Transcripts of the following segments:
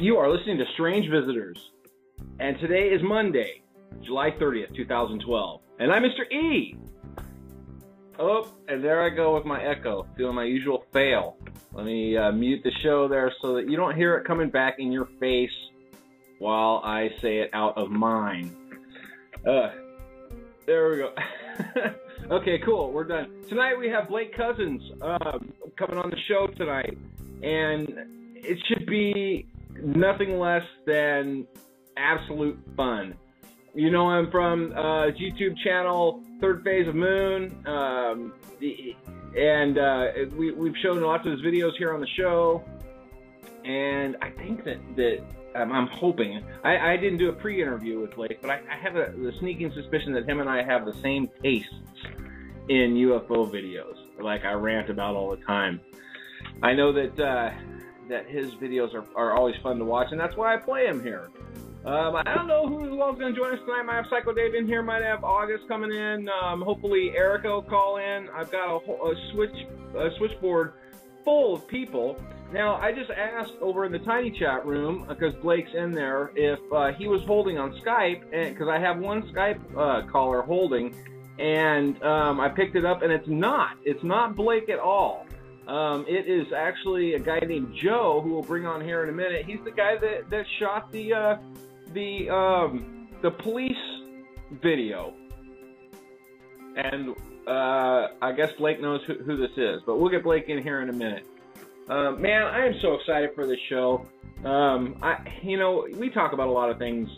You are listening to Strange Visitors, and today is Monday, July 30th, 2012, and I'm Mr. E. Oh, and there I go with my echo, doing my usual fail. Let me mute the show there so that you don't hear it coming back in your face while I say it out of mine. There we go. Okay, cool, we're done. Tonight we have Blake Cousins coming on the show tonight, and it should be nothing less than absolute fun. You know him from his YouTube channel, Third Phase of Moon, we've shown lots of his videos here on the show, and I think that I'm hoping, I didn't do a pre-interview with Blake, but I have the sneaking suspicion that him and I have the same tastes in UFO videos, like I rant about all the time. I know that his videos are always fun to watch, and that's why I play him here. I don't know who all's going to join us tonight. Might have Psycho Dave in here, might have August coming in. Hopefully Erica will call in. I've got a switchboard full of people. Now, I just asked over in the tiny chat room, because Blake's in there, if he was holding on Skype, because I have one Skype caller holding, and I picked it up, and it's not Blake at all. It is actually a guy named Joe, who we'll bring on here in a minute. He's the guy that shot the police video, and I guess Blake knows who this is, but we'll get Blake in here in a minute. Man, I am so excited for this show. We talk about a lot of things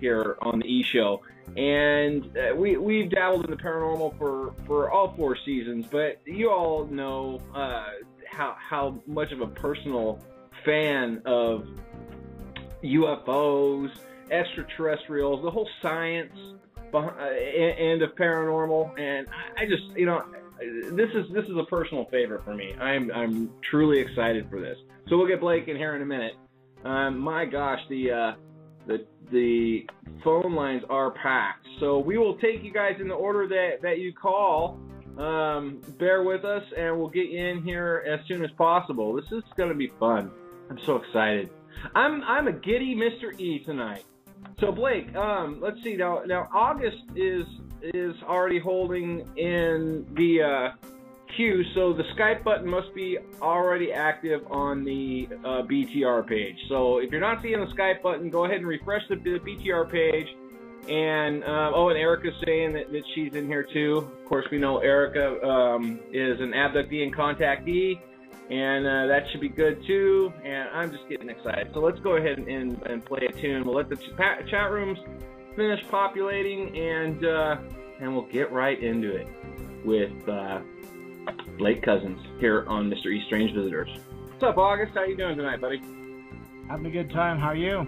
here on the E Show, and we've dabbled in the paranormal for all 4 seasons, but you all know how much of a personal fan of UFOs, extraterrestrials, the whole science end of paranormal, and I just, this is a personal favorite for me. I'm truly excited for this. So we'll get Blake in here in a minute. My gosh, the phone lines are packed. So we will take you guys in the order that you call. Bear with us, and we'll get you in here as soon as possible. This is going to be fun. I'm so excited. I'm a giddy Mr. E tonight. So Blake, let's see now. August is already holding in the queue, so the Skype button must be already active on the BTR page. So if you're not seeing the Skype button, go ahead and refresh the BTR page. And and Erica's saying that she's in here too. Of course, we know Erica is an abductee and contactee, and that should be good too. And I'm just getting excited. So let's go ahead and play a tune. We'll let the chat rooms finish populating, and we'll get right into it with Blake Cousins here on Mr. E Strange Visitors. What's up, August? How you doing tonight, buddy? Having a good time. How are you?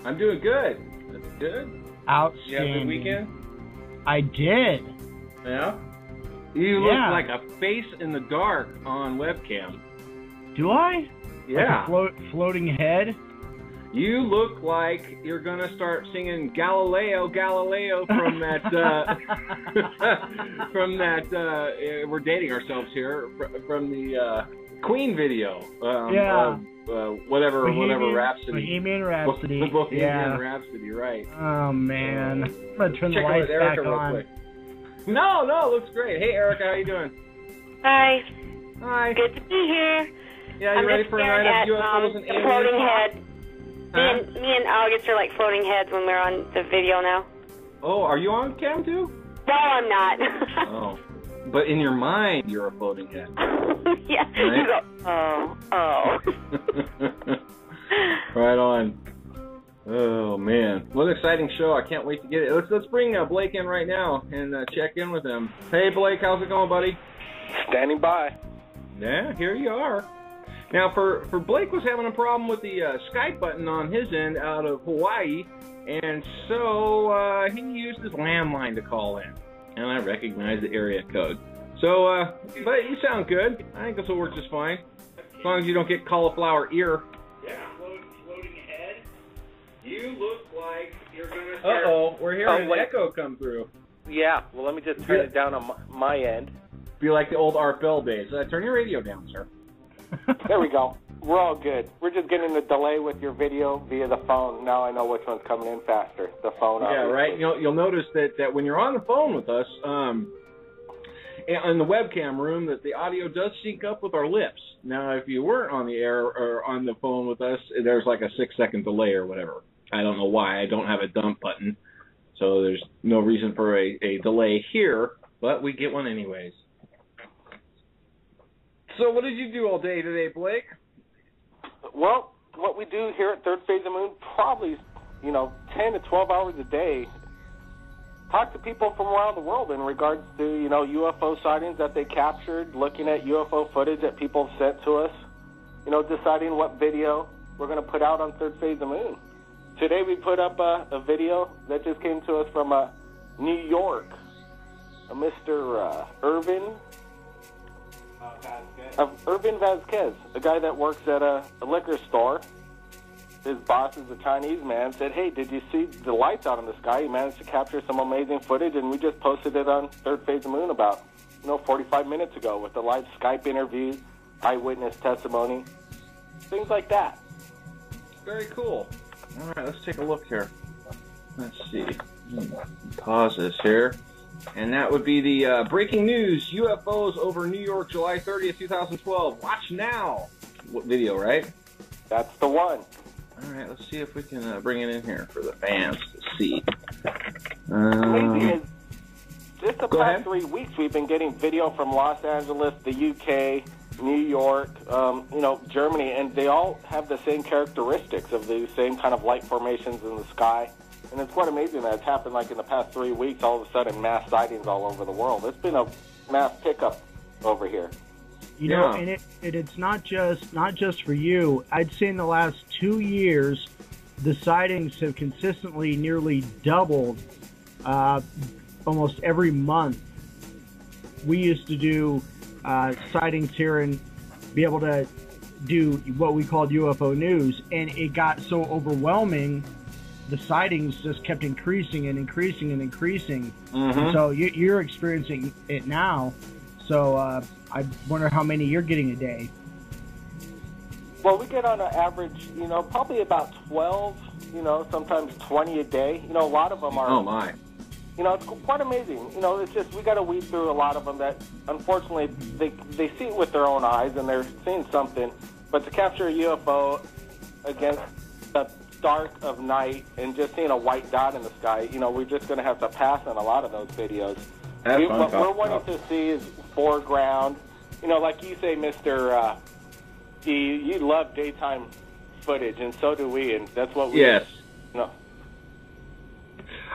I'm doing good. That's good. Outstanding. You have a good weekend? I did. Yeah? You look like a face in the dark on webcam. Do I? Yeah. Like a floating head? You look like you're going to start singing Galileo, Galileo from that, we're dating ourselves here, from the Queen video. Whatever Rhapsody. Bohemian Rhapsody. Bohemian Rhapsody, right. Oh, man. I'm going to turn the lights back on. Quick. No, looks great. Hey, Erica, how you doing? Hi. Hi. Good to be here. Yeah, you ready for a night of UFOs and aliens? Floating head. Me and August are like floating heads when we're on the video now. Oh, are you on cam too? No, I'm not. Oh. But in your mind, you're a floating head. Yeah. Right? You go, oh. Right on. Oh, man. What an exciting show. I can't wait to get it. Let's bring Blake in right now and check in with him. Hey, Blake, how's it going, buddy? Standing by. Yeah, here you are. Now, for Blake was having a problem with the Skype button on his end out of Hawaii, and so he used his landline to call in, and I recognized the area code. So, but you sound good. I think this will work just fine, as long as you don't get cauliflower ear. Yeah, floating head. You look like you're going to start... Uh-oh, we're hearing an echo come through. Yeah, well, let me just turn it down on my end. Be like the old Art Bell days. Turn your radio down, sir. There we go. We're all good. We're just getting a delay with your video via the phone. Now I know which one's coming in faster. The phone. Yeah, obviously. right. You'll notice that when you're on the phone with us, in the webcam room, that the audio does sync up with our lips. Now, if you weren't on the air or on the phone with us, there's like a 6-second delay or whatever. I don't know why. I don't have a dump button, so there's no reason for a delay here, but we get one anyways. So what did you do all day today, Blake? Well, what we do here at Third Phase of the Moon, probably, 10 to 12 hours a day, talk to people from around the world in regards to, UFO sightings that they captured, looking at UFO footage that people sent to us, deciding what video we're going to put out on Third Phase of the Moon. Today we put up a video that just came to us from New York, Mr. Irvin Vasquez, a guy that works at a liquor store. His boss is a Chinese man, said, hey, did you see the lights out in the sky? He managed to capture some amazing footage, and we just posted it on Third Phase of the Moon about, 45 minutes ago with the live Skype interview, eyewitness testimony, things like that. Very cool. All right, let's take a look here. Let's see. Pause this here. And that would be the breaking news, UFOs over New York, July 30th, 2012. Watch now. What video, right? That's the one. All right, let's see if we can bring it in here for the fans to see. Amazing is, just the Go past ahead. 3 weeks, we've been getting video from Los Angeles, the UK, New York, Germany, and they all have the same characteristics of the same kind of light formations in the sky. And it's quite amazing that it's happened like in the past 3 weeks, all of a sudden mass sightings all over the world. It's been a mass pickup over here. You know, and it's not just for you. I'd say in the last 2 years, the sightings have consistently nearly doubled almost every month. We used to do sightings here and be able to do what we called UFO news, and it got so overwhelming, the sightings just kept increasing and increasing and increasing. Mm-hmm. So you're experiencing it now. So I wonder how many you're getting a day. Well, we get on an average, probably about 12, sometimes 20 a day. A lot of them are. Oh, my. It's quite amazing. It's just we got to weed through a lot of them that, unfortunately, they see it with their own eyes and they're seeing something. But to capture a UFO against the dark of night and just seeing a white dot in the sky, we're just going to have to pass on a lot of those videos. What we're wanting to see is foreground. Like you say, Mr. You love daytime footage, and so do we, and that's what we... Yes.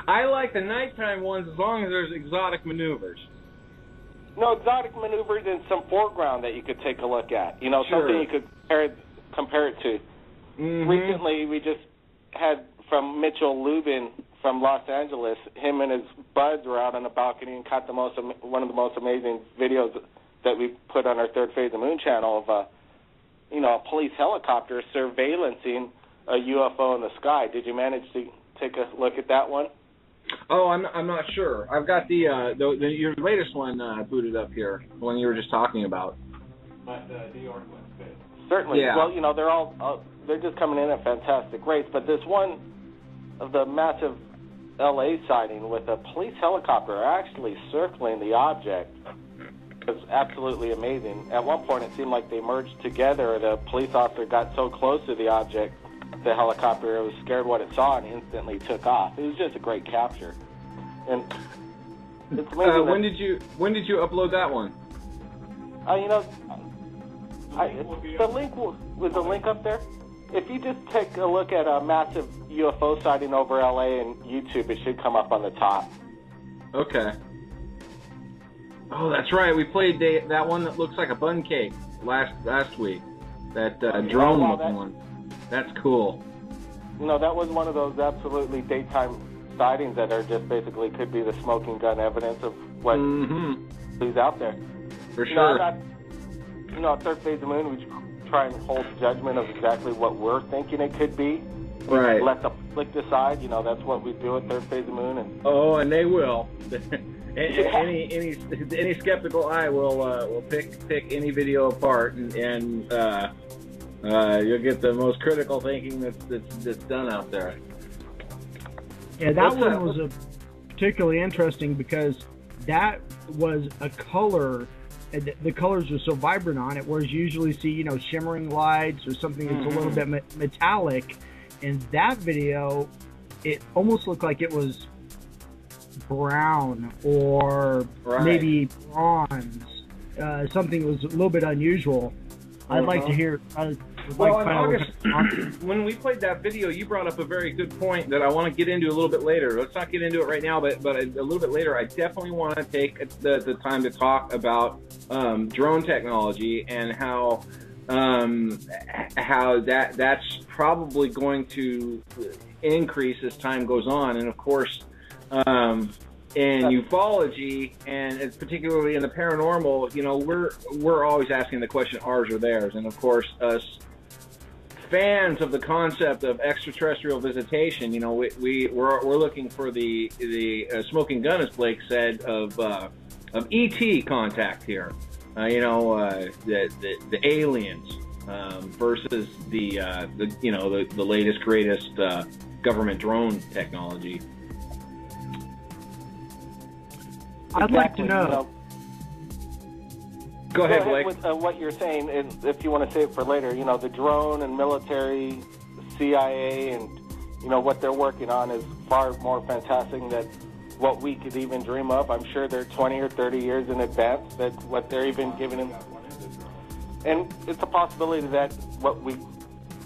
I like the nighttime ones as long as there's exotic maneuvers. Exotic maneuvers and some foreground that you could take a look at. Sure. Something you could compare it to. Mm-hmm. Recently, we just had from Mitchell Lubin from Los Angeles. Him and his buds were out on the balcony and caught one of the most amazing videos that we put on our Third Phase of the Moon channel of a police helicopter surveillancing a UFO in the sky. Did you manage to take a look at that one? Oh, I'm not sure. I've got your latest one booted up here, the one you were just talking about. But New York one's good. Certainly. Yeah. Well, they're just coming in at fantastic rates. But this one of the massive L.A. sighting with a police helicopter actually circling the object was absolutely amazing. At one point, it seemed like they merged together. The police officer got so close to the object, the helicopter was scared what it saw and instantly took off. It was just a great capture. And it's amazing. When did you upload that one? The link was the link up there. If you just take a look at a massive UFO sighting over LA and YouTube, it should come up on the top. Okay. Oh, that's right. We played that one that looks like a bun cake last week. That drone-looking one. That's cool. That was one of those absolutely daytime sightings that are just basically could be the smoking gun evidence of what is out there. For sure. At Third Phase of the Moon, we try and hold judgment of exactly what we're thinking it could be. Right. Let the public decide. That's what we do at Third Phase of the Moon. And they will. Any skeptical eye will pick any video apart, and you'll get the most critical thinking that's done out there. Yeah, that one was particularly interesting because that was a color. The colors are so vibrant on it, whereas you usually see, shimmering lights or something that's a little bit metallic. In that video, it almost looked like it was brown or maybe bronze. Something was a little bit unusual. I'd like to hear. Well, in August, when we played that video, you brought up a very good point that I want to get into a little bit later. Let's not get into it right now, but a little bit later, I definitely want to take the time to talk about drone technology and how that's probably going to increase as time goes on. And of course, in ufology, and it's particularly in the paranormal, we're always asking the question, ours or theirs. And of course, us fans of the concept of extraterrestrial visitation, we're looking for the smoking gun, as Blake said, of ET contact here. The aliens versus the latest greatest government drone technology. I'd like to know. Go ahead, Blake. With what you're saying, and if you want to save it for later, the drone and military, CIA, and what they're working on is far more fantastic than what we could even dream of. I'm sure they're 20 or 30 years in advance. That's what they're even giving them. And it's a possibility that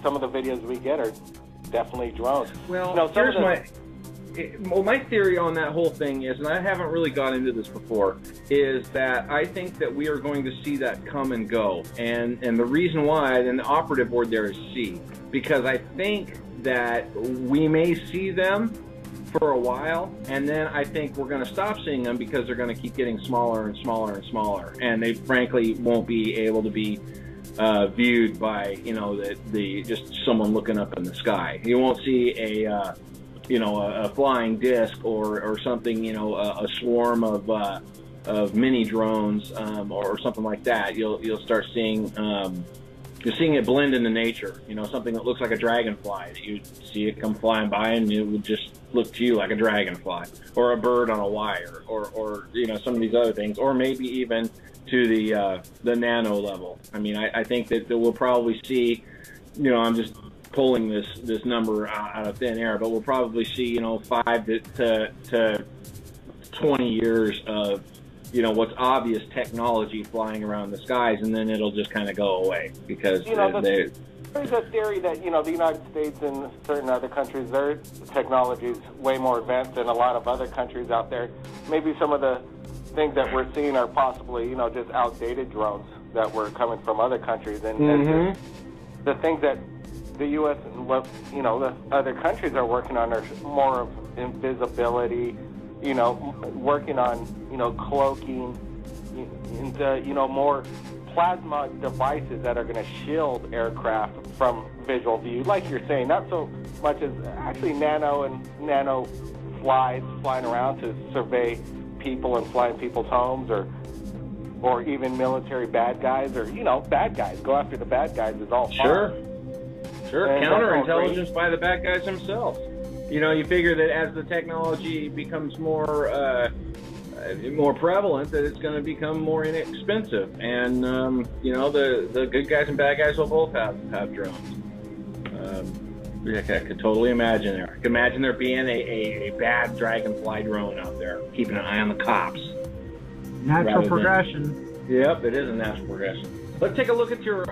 some of the videos we get are definitely drones. Well, my theory on that whole thing is, and I haven't really got into this before, is that I think that we are going to see that come and go. And the reason why, and the operative word there is see, because I think that we may see them for a while, and then I think we're going to stop seeing them because they're going to keep getting smaller and smaller and smaller, and they frankly won't be able to be viewed by the just someone looking up in the sky. You won't see a flying disc or something, a swarm of mini drones or something like that. You'll start seeing you're seeing it blend into nature. Something that looks like a dragonfly. You see it come flying by, and it would just look to you like a dragonfly, or a bird on a wire, or some of these other things, or maybe even to the nano level. I mean, I think that we'll probably see. I'm just pulling this number out of thin air, but we'll probably see 5 to 20 years of what's obvious technology flying around the skies, and then it'll just kind of go away because there's a theory that the United States and certain other countries, their technology is way more advanced than a lot of other countries out there. Maybe some of the things that we're seeing are possibly just outdated drones that were coming from other countries, and the things that the U.S. and the other countries are working on are more of invisibility, working on cloaking, and more plasma devices that are going to shield aircraft from visual view, like you're saying. Not so much as actually nano flies flying around to survey people and fly in people's homes, or even military bad guys, or bad guys. Go after the bad guys is all fine. Sure, counterintelligence by the bad guys themselves. You figure that as the technology becomes more prevalent, that it's going to become more inexpensive, and the good guys and bad guys will both have drones. I could totally imagine there. I could imagine there being a bad dragonfly drone out there keeping an eye on the cops. Natural progression. Yep, it is a natural progression. Let's take a look at your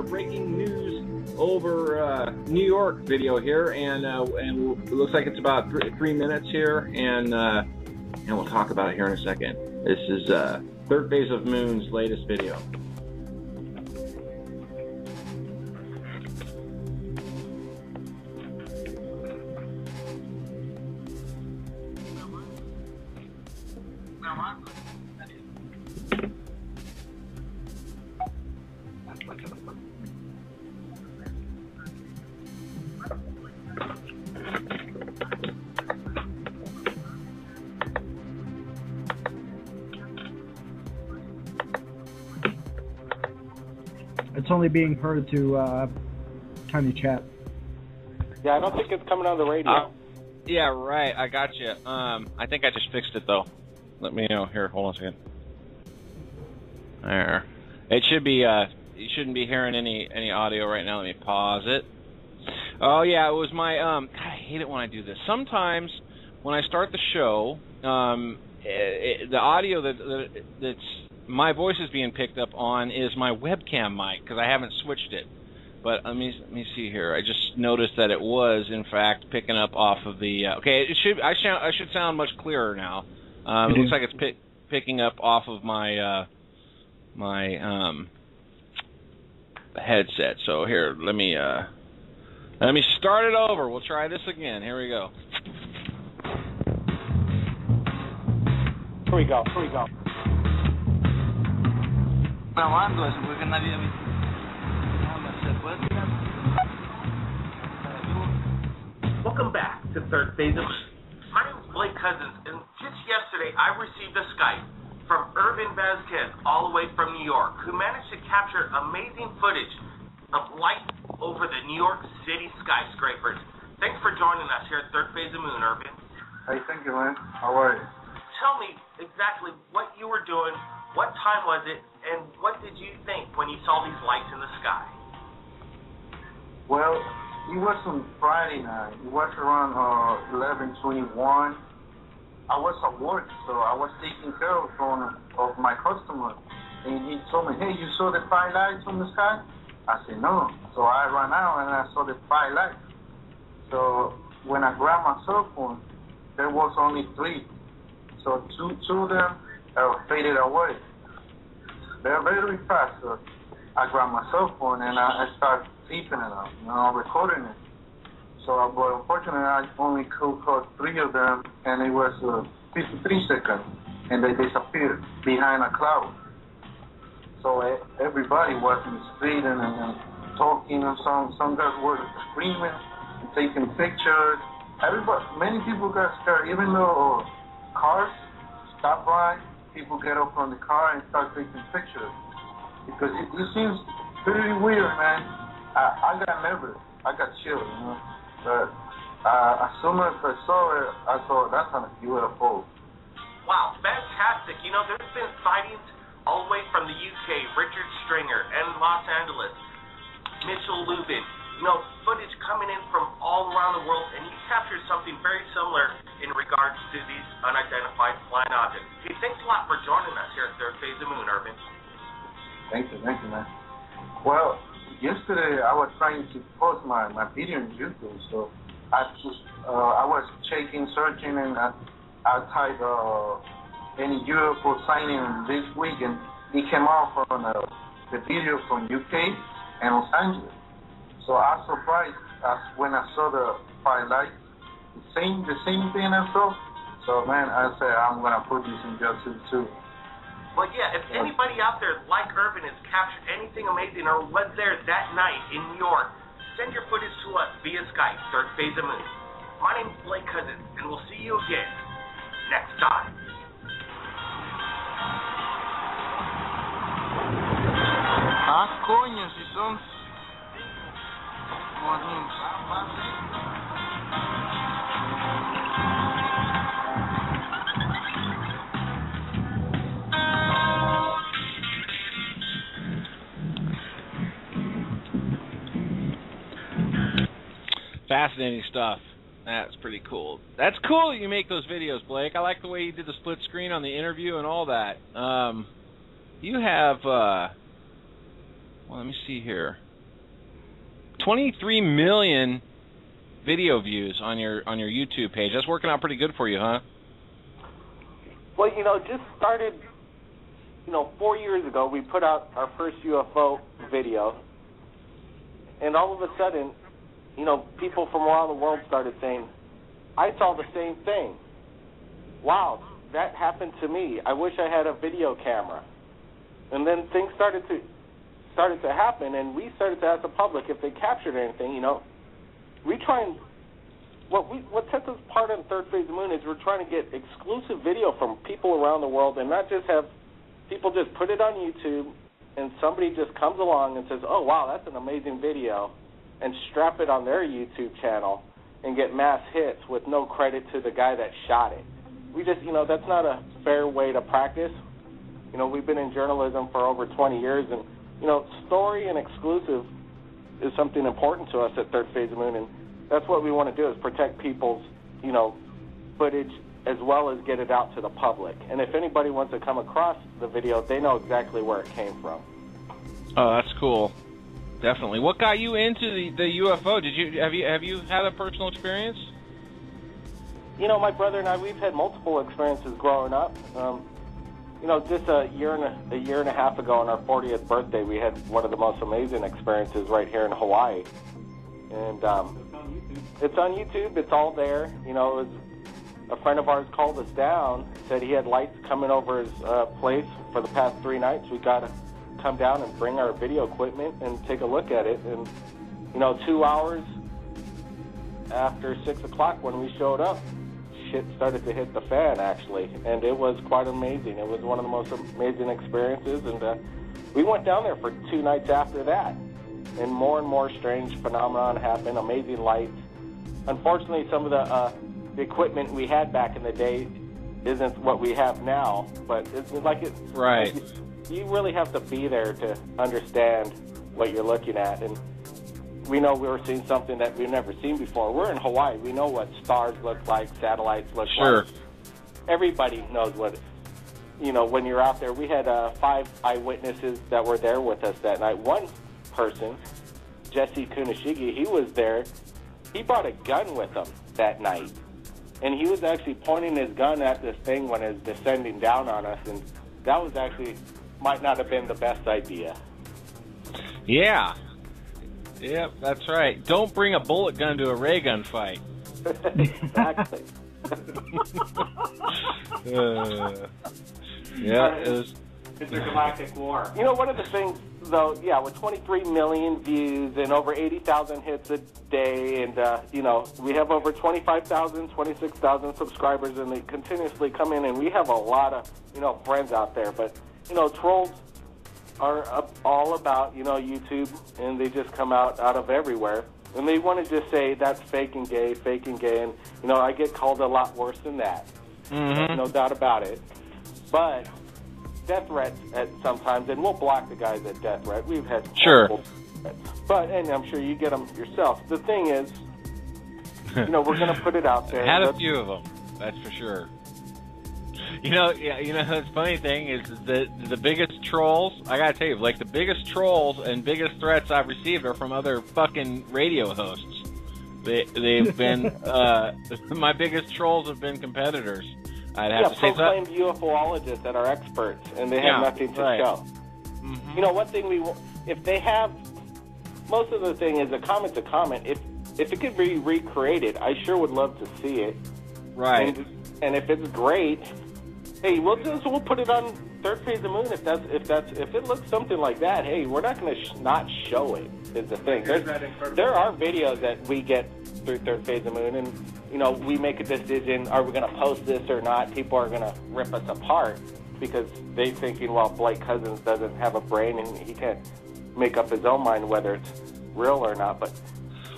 breaking news over New York video here, and it looks like it's about 3 minutes here, and we'll talk about it here in a second. This is Third Phase of Moon's latest video. It's only being heard through Tiny Chat. Yeah, I don't think it's coming on the radio. Yeah, right. I got you. I think I just fixed it though. Let me know. Here, hold on a second. There. It should be. You shouldn't be hearing any audio right now. Let me pause it. Oh yeah, it was my. God, I hate it when I do this. Sometimes when I start the show, the audio that's my voice is being picked up on is my webcam mic because I haven't switched it. But let me see here. I just noticed that it was in fact picking up off of the. Okay, it should. I should sound much clearer now. It looks like it's picking up off of my my headset. So here, let me start it over. We'll try this again. Here we go. Here we go. Welcome back to Third Phase of My name is Blake Cousins, and just yesterday I received a Skype from Urban Vasquez, all the way from New York, who managed to capture amazing footage of light over the New York City skyscrapers. Thanks for joining us here at Third Phase of Moon, Urban. Hey, thank you, man. How are you? Tell me exactly what you were doing, what time was it, and what did you think when you saw these lights in the sky? Well, it was on Friday night. It was around 11:21. I was at work, so I was taking care of my customer, and he told me, "Hey, you saw the 5 lights on the sky?" I said, "No." So I ran out and I saw the 5 lights. So when I grabbed my cell phone, there was only 3. So two of them faded away. They're very fast. So I grabbed my cell phone and I started keeping it up, recording it. So, but unfortunately, I only could caught 3 of them, and it was 53 seconds, and they disappeared behind a cloud. So everybody was in the street and talking, and some guys were screaming and taking pictures. Many people got scared, even though cars stop by, people get up from the car and start taking pictures. Because it seems pretty weird, man. I got nervous. I got chilled, But as soon as I saw it, I thought, that's a UFO. Wow, fantastic. There's been sightings all the way from the UK, Richard Stringer, and Los Angeles, Mitchell Lubin. Footage coming in from all around the world, and you captured something very similar in regards to these unidentified flying objects. Hey, thanks a lot for joining us here at Third Phase of Moon, Urban. Thank you, man. Well, yesterday I was trying to post my video on YouTube, so I was searching, and I typed any UFO sighting this week, and it came out from the video from UK and Los Angeles. So I was surprised when I saw the 5 lights, the same thing I saw. So man, I said I'm gonna put this in YouTube too. Well, yeah, if anybody out there like Urban has captured anything amazing or was there that night in New York, send your footage to us via Skype, Third Phase of Moon. My name's Blake Cousins, and we'll see you again next time. Ah, coño, si son... Fascinating stuff. That's pretty cool. That's cool that you make those videos, Blake. I like the way you did the split screen on the interview and all that. You have, well, let me see here. 23 million video views on your YouTube page. That's working out pretty good for you, huh? Well, just started, 4 years ago, we put out our first UFO video, and all of a sudden, people from around the world started saying, I saw the same thing. Wow, that happened to me. I wish I had a video camera. And then things started to happen, and we started to ask the public if they captured anything. We try and what sets us apart on Third Phase of the Moon is we're trying to get exclusive video from people around the world, and not just have people just put it on YouTube and somebody just comes along and says, oh, wow, that's an amazing video, and strap it on their YouTube channel and get mass hits with no credit to the guy that shot it. We just, that's not a fair way to practice. We've been in journalism for over 20 years, and, story and exclusive is something important to us at Third Phase of Moon, and that's what we want to do, is protect people's, footage as well as get it out to the public. And if anybody wants to come across the video, they know exactly where it came from. Oh, that's cool. Definitely. What got you into the UFO? Have you had a personal experience? My brother and I, we've had multiple experiences growing up. Just a year and a half ago on our 40th birthday, we had one of the most amazing experiences right here in Hawaii. And it's on YouTube. It's all there. A friend of ours called us down, said he had lights coming over his place for the past 3 nights. We got to come down and bring our video equipment and take a look at it. And, 2 hours after 6 o'clock when we showed up, shit started to hit the fan, actually. And it was quite amazing. It was one of the most amazing experiences. And we went down there for 2 nights after that. And more strange phenomenon happened, amazing lights. Unfortunately, some of the equipment we had back in the day isn't what we have now, but it's like it. Right. You really have to be there to understand what you're looking at, and we know we were seeing something that we've never seen before. We're in Hawaii. We know what stars look like, satellites look like. Everybody knows what. When you're out there, we had 5 eyewitnesses that were there with us that night. One person, Jesse Kunishigi, he was there. He brought a gun with him that night. And he was actually pointing his gun at this thing when it was descending down on us, and that was actually, might not have been the best idea. Yeah. Yep, that's right. Don't bring a bullet gun to a ray gun fight. Exactly. Intergalactic war. One of the things, though, with 23 million views and over 80,000 hits a day, and, we have over 25,000, 26,000 subscribers, and they continuously come in, and we have a lot of, friends out there. But, trolls are all about, YouTube, and they just come out of everywhere. And they want to just say, that's fake and gay, and, I get called a lot worse than that. Mm-hmm. No doubt about it. But death threats at sometimes, and we'll block the guys at death threat. We've had multiple threats. But, and I'm sure you get them yourself. The thing is, we're going to put it out there. Had a few of them, that's for sure. The funny thing is that the biggest trolls, I gotta tell you, like the biggest trolls and biggest threats I've received are from other fucking radio hosts. They've been, my biggest trolls have been competitors. I'd have to say proclaimed UFOologists that are experts, and they have nothing to show. Mm-hmm. One thing if they have, most of the thing is a comment's a comment. If it could be recreated, I sure would love to see it. Right. And if it's great, hey, we'll put it on Third Phase of Moon if it looks something like that. Hey, we're not going to not show it. Is the thing. There are videos that we get through Third Phase of Moon, and we make a decision: are we going to post this or not? People are going to rip us apart because they're thinking, well, Blake Cousins doesn't have a brain and he can't make up his own mind whether it's real or not. But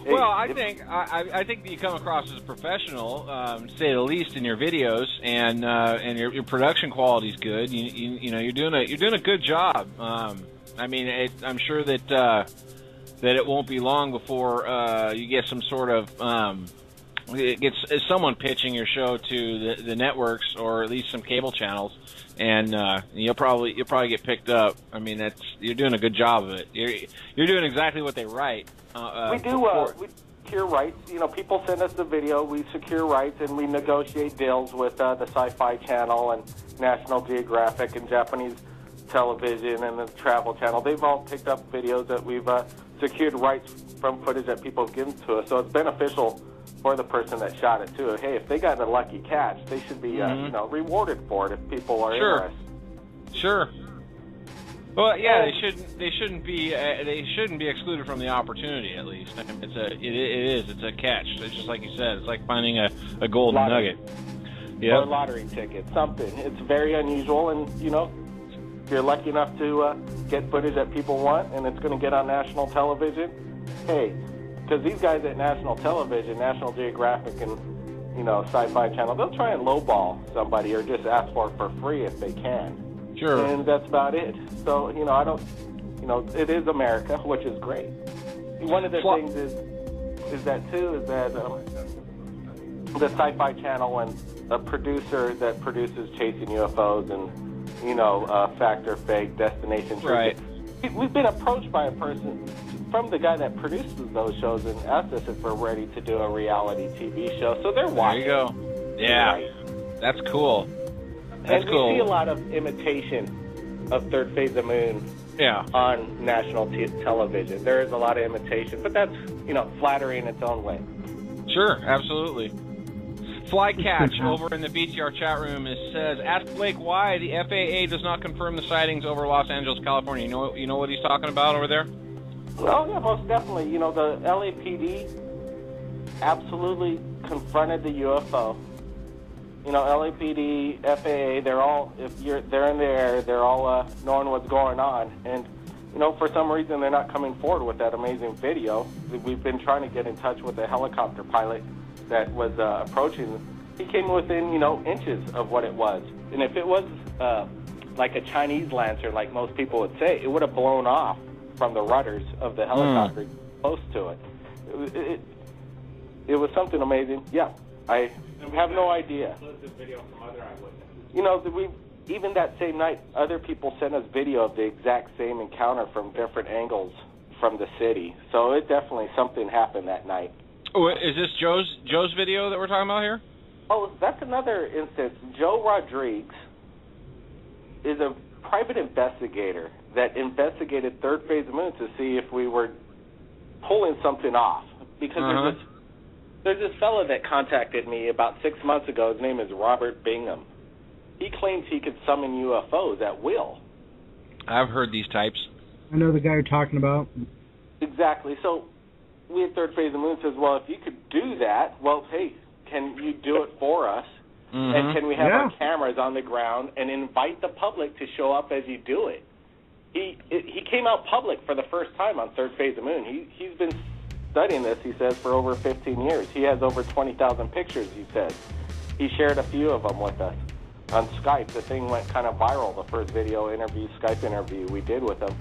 well, I think that you come across as a professional, to say the least, in your videos, and your production quality is good. You're doing a good job. I'm sure that it won't be long before you get some sort of someone pitching your show to the networks or at least some cable channels, and you'll probably get picked up. You're doing a good job of it. You're doing exactly what they write. We secure rights. People send us the video, we secure rights, and we negotiate deals with the Sci-Fi Channel and National Geographic and Japanese Television and the Travel Channel. They've all picked up videos that we've secured rights from footage that people have given to us. So it's beneficial for the person that shot it too. Hey, if they got a lucky catch, they should be rewarded for it if people are interested. Sure. Well, yeah, they shouldn't be excluded from the opportunity. At least it's a catch. It's just like you said. It's like finding a golden nugget. Or a lottery ticket, something. It's very unusual, and you're lucky enough to get footage that people want and it's going to get on national television, hey, because these guys at national television, National Geographic and, you know, Sci-Fi Channel, they'll try and lowball somebody or just ask for it for free if they can. Sure. And that's about it. So, you know, I don't, you know, it is America, which is great. One of the things is that the Sci-Fi Channel and a producer that produces Chasing UFOs and, you know, Fact or Fake, Destination Truth. Right. We've been approached by a person from the guy that produces those shows and asked us if we're ready to do a reality TV show. So they're watching. There you go. Yeah. Right. That's cool. And we see a lot of imitation of Third Phase of the Moon on national television. There is a lot of imitation, but that's, you know, flattery in its own way. Sure, absolutely. Flycatch over in the BTR chat room says, ask Blake why the FAA does not confirm the sightings over Los Angeles, California. You know what he's talking about over there? Oh, yeah, most definitely. You know, the LAPD absolutely confronted the UFO. You know, LAPD, FAA, they're all, they're in the air, they're all knowing what's going on. And, you know, for some reason they're not coming forward with that amazing video. We've been trying to get in touch with a helicopter pilot that was approaching. He came within, you know, inches of what it was. And if it was like a Chinese Lancer, like most people would say, it would have blown off from the rudders of the helicopter close to it. It was something amazing. Yeah, I have no idea. You know, even that same night, other people sent us video of the exact same encounter from different angles from the city. So it definitely, something happened that night. Oh, is this Joe's video that we're talking about here? Oh, that's another instance. Joe Rodriguez is a private investigator that investigated Third Phase of the Moon to see if we were pulling something off. Because there's this fellow that contacted me about 6 months ago. His name is Robert Bingham. He claims he could summon UFOs at will. I've heard these types. I know the guy you're talking about. Exactly. So we at Third Phase of the Moon says, well, if you could do that, well, hey, can you do it for us? And can we have our cameras on the ground and invite the public to show up as you do it? He came out public for the first time on Third Phase of the Moon. He's been studying this, he says, for over 15 years. He has over 20,000 pictures, he says. He shared a few of them with us on Skype. The thing went kind of viral, the first video interview, Skype interview we did with him.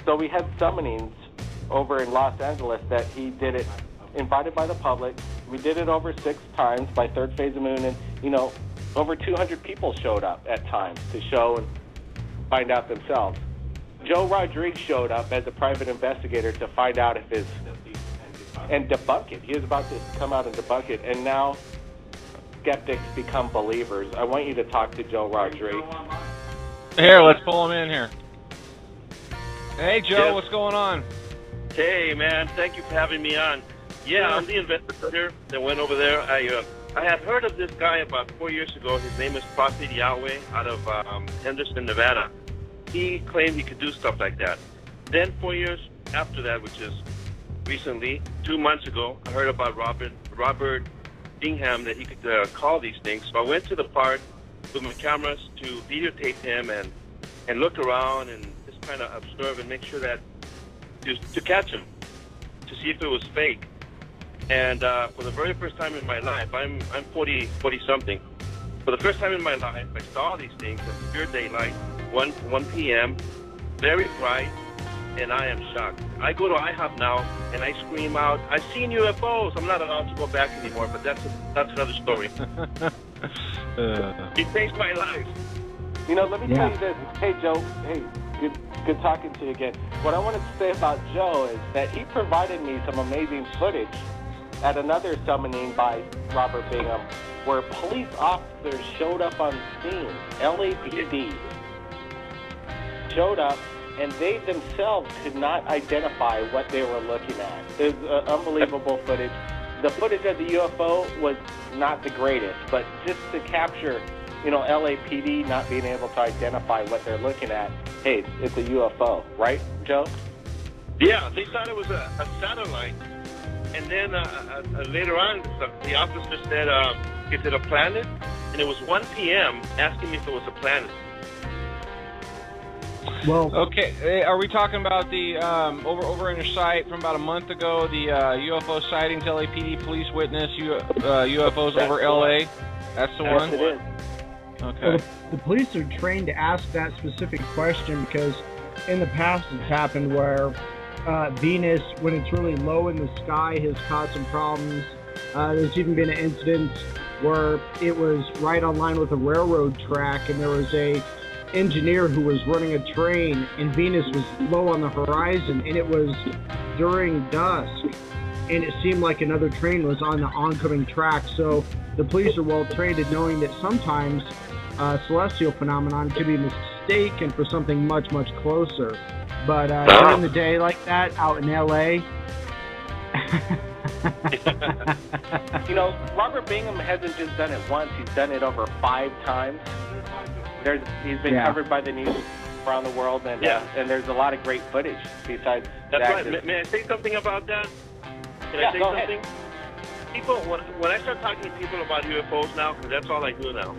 So we had summonings over in Los Angeles that he did it, invited by the public. We did it over 6 times by Third Phase of the Moon, and, you know, over 200 people showed up at times to show and find out themselves. Joe Rodriguez showed up as a private investigator to find out if his, and debunk it. He was about to come out and debunk it, and now skeptics become believers. I want you to talk to Joe Rodriguez. Here, let's pull him in here. Hey, Joe, what's going on? Hey, man, thank you for having me on. Yeah, I'm the investigator that went over there. I had heard of this guy about 4 years ago. His name is Prophet Yahweh out of Henderson, Nevada. He claimed he could do stuff like that. Then 4 years after that, which is recently, 2 months ago, I heard about Robert Bingham, that he could call these things. So I went to the park with my cameras to videotape him and look around and just kind of observe and make sure that to catch him, to see if it was fake. And for the very first time in my life, I'm 40 something. For the first time in my life, I saw these things in pure daylight, 1 p.m., very bright, and I am shocked. I go to IHOP now and I scream out, "I've seen UFOs!" I'm not allowed to go back anymore, but that's another story. It changed my life. You know, let me tell you this. Hey, Joe. Hey, good talking to you again. What I wanted to say about Joe is that he provided me some amazing footage at another summoning by Robert Bingham, where police officers showed up on scene. LAPD showed up, and they themselves could not identify what they were looking at. There's unbelievable footage. The footage of the UFO was not the greatest, but just to capture, you know, LAPD not being able to identify what they're looking at, hey, it's a UFO, right, Joe? Yeah, they thought it was a satellite. And then later on, the officer said, is it a planet? And it was 1 p.m. asking me if it was a planet. Well, Okay, are we talking about the over in your site from about a month ago, the UFO sightings, LAPD police witness UFOs over LA? That's the one? Yes, it is. Okay. well, the police are trained to ask that specific question because in the past it's happened where Venus, when it's really low in the sky, has caused some problems. There's even been an incident where it was right on line with a railroad track, and there was a engineer who was running a train, and Venus was low on the horizon, and it was during dusk, and it seemed like another train was on the oncoming track. So the police are well trained in knowing that sometimes celestial phenomenon could be mistaken for something much, much closer. But during the day like that, out in LA, You know, Robert Bingham hasn't just done it once; he's done it over 5 times. He's been covered by the news around the world, and there's a lot of great footage besides. That's right. May I say something about that? Can I say something? Ahead. People, when I start talking to people about UFOs now, because that's all I do now,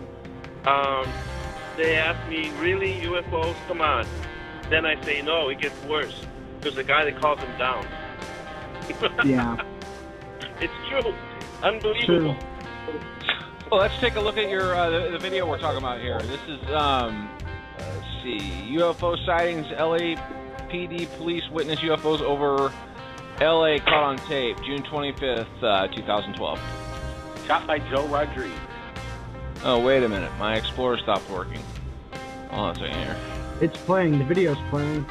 they ask me, really, UFOs? Come on. Then I say, no, it gets worse. There's a guy that calls them down. yeah. It's true. Unbelievable. Well, let's take a look at your the video we're talking about here. This is let's see, UFO sightings. LAPD police witness UFOs over LA caught on tape, June 25th, 2012. Shot by Joe Rodriguez. Oh, wait a minute. My Explorer stopped working. Hold on a second here. It's playing. The video's playing.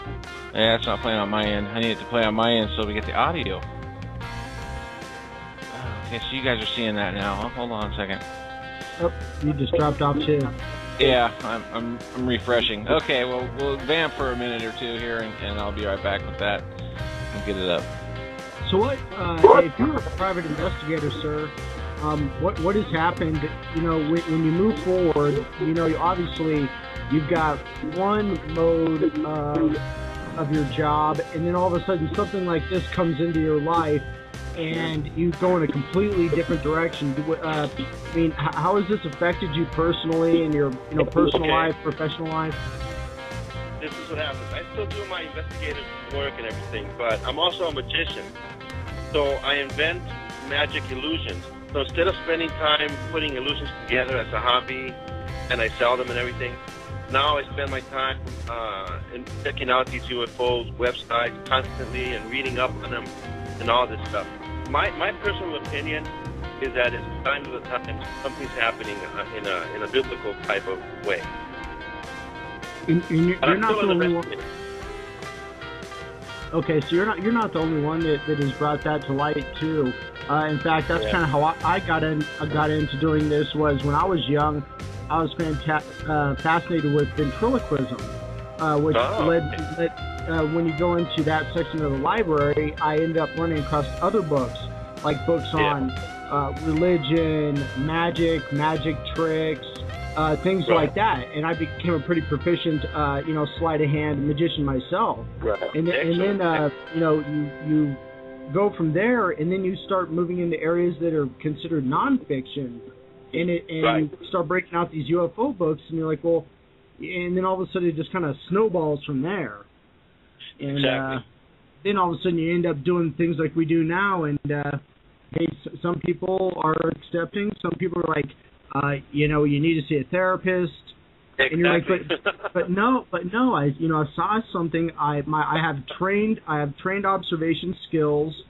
Yeah, it's not playing on my end. I need it to play on my end so we get the audio. Okay, so you guys are seeing that now. Huh? Hold on a second. Oh, you just dropped off too. Yeah, I'm refreshing. Okay, well, we'll vamp for a minute or two here, and I'll be right back with that. I'll get it up. So what, if you're a private investigator, sir, what has happened, you know, when you move forward, you know, you've got one mode of your job, and then all of a sudden something like this comes into your life, and you go in a completely different direction. I mean, how has this affected you personally in your, you know, personal life, professional life? This is what happens. I still do my investigative work and everything, but I'm also a magician. So I invent magic illusions. So instead of spending time putting illusions together as a hobby, and I sell them and everything, now I spend my time in checking out these UFOs websites constantly and reading up on them and all this stuff. My personal opinion is that it's time to the time something's happening in a biblical type of way. And you're not the only one. Okay, so you're not the only one that has brought that to light too. In fact, that's kind of how I got into doing this. Was when I was young, I was fascinated with ventriloquism, which led when you go into that section of the library, I ended up running across other books, like books on religion, magic tricks, things like that. And I became a pretty proficient, sleight of hand magician myself. Right. And then you go from there, and then you start moving into areas that are considered nonfiction, and you start breaking out these UFO books, and you're like, well, and then all of a sudden it just kind of snowballs from there. And then all of a sudden you end up doing things like we do now, and hey, some people are accepting, some people are like, you need to see a therapist. Exactly. And you're like, but no, I saw something. I have trained observation skills.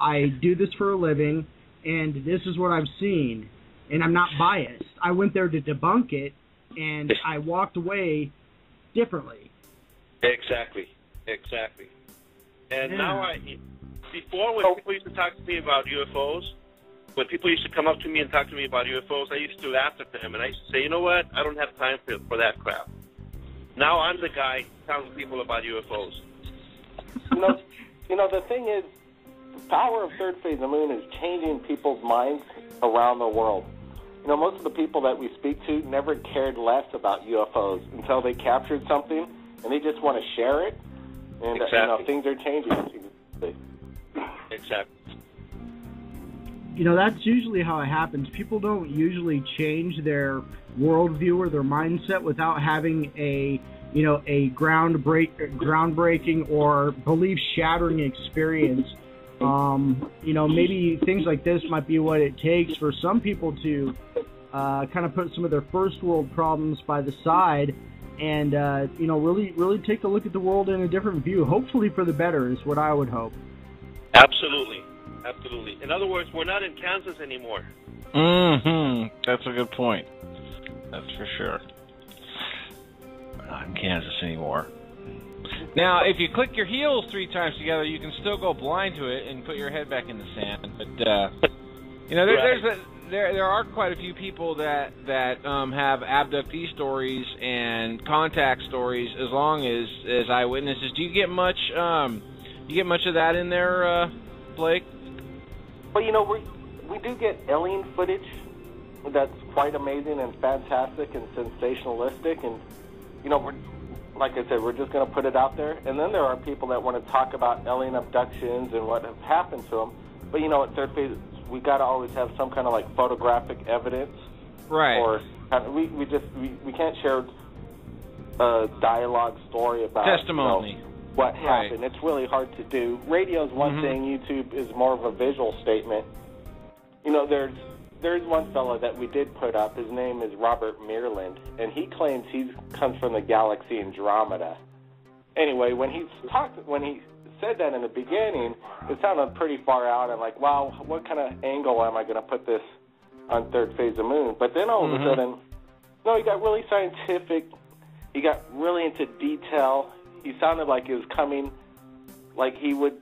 I do this for a living, and this is what I've seen, and I'm not biased. I went there to debunk it, and I walked away differently. Exactly. And now before when people used to talk to me about UFOs, when people used to come up to me and talk to me about UFOs, I used to laugh at them, and I used to say, you know what, I don't have time for that crap. Now I'm the guy telling people about UFOs. The thing is, the power of third phase of the moon is changing people's minds around the world. Most of the people that we speak to never cared less about UFOs until they captured something, and they just want to share it. And things are changing. Exactly. That's usually how it happens. People don't usually change their worldview or their mindset without having a a groundbreaking or belief-shattering experience. Maybe things like this might be what it takes for some people to kind of put some of their first world problems by the side and, really take a look at the world in a different view, hopefully for the better is what I would hope. Absolutely. Absolutely. In other words, we're not in Kansas anymore. That's a good point. That's for sure. We're not in Kansas anymore. Now, if you click your heels 3 times together, you can still go blind to it and put your head back in the sand. But there are quite a few people that have abductee stories and contact stories as long as eyewitnesses. Do you get much? You get much of that in there, Blake? Well, we do get alien footage that's quite amazing and fantastic and sensationalistic, and like I said, we're just going to put it out there. And then there are people that want to talk about alien abductions and what have happened to them. But at Third Phase, we got to always have some kind of like photographic evidence, right? Or we can't share a dialogue story about testimony. What happened. Right. It's really hard to do. Radio's one thing. YouTube is more of a visual statement. There's one fellow that we did put up. His name is Robert Meerland, and he claims he comes from the galaxy Andromeda. Anyway, when he said that in the beginning, it sounded pretty far out. I'm like, wow, what kind of angle am I going to put this on Third Phase of Moon? But then all of a sudden, he got really scientific. He got really into detail. He sounded like it was coming, like he would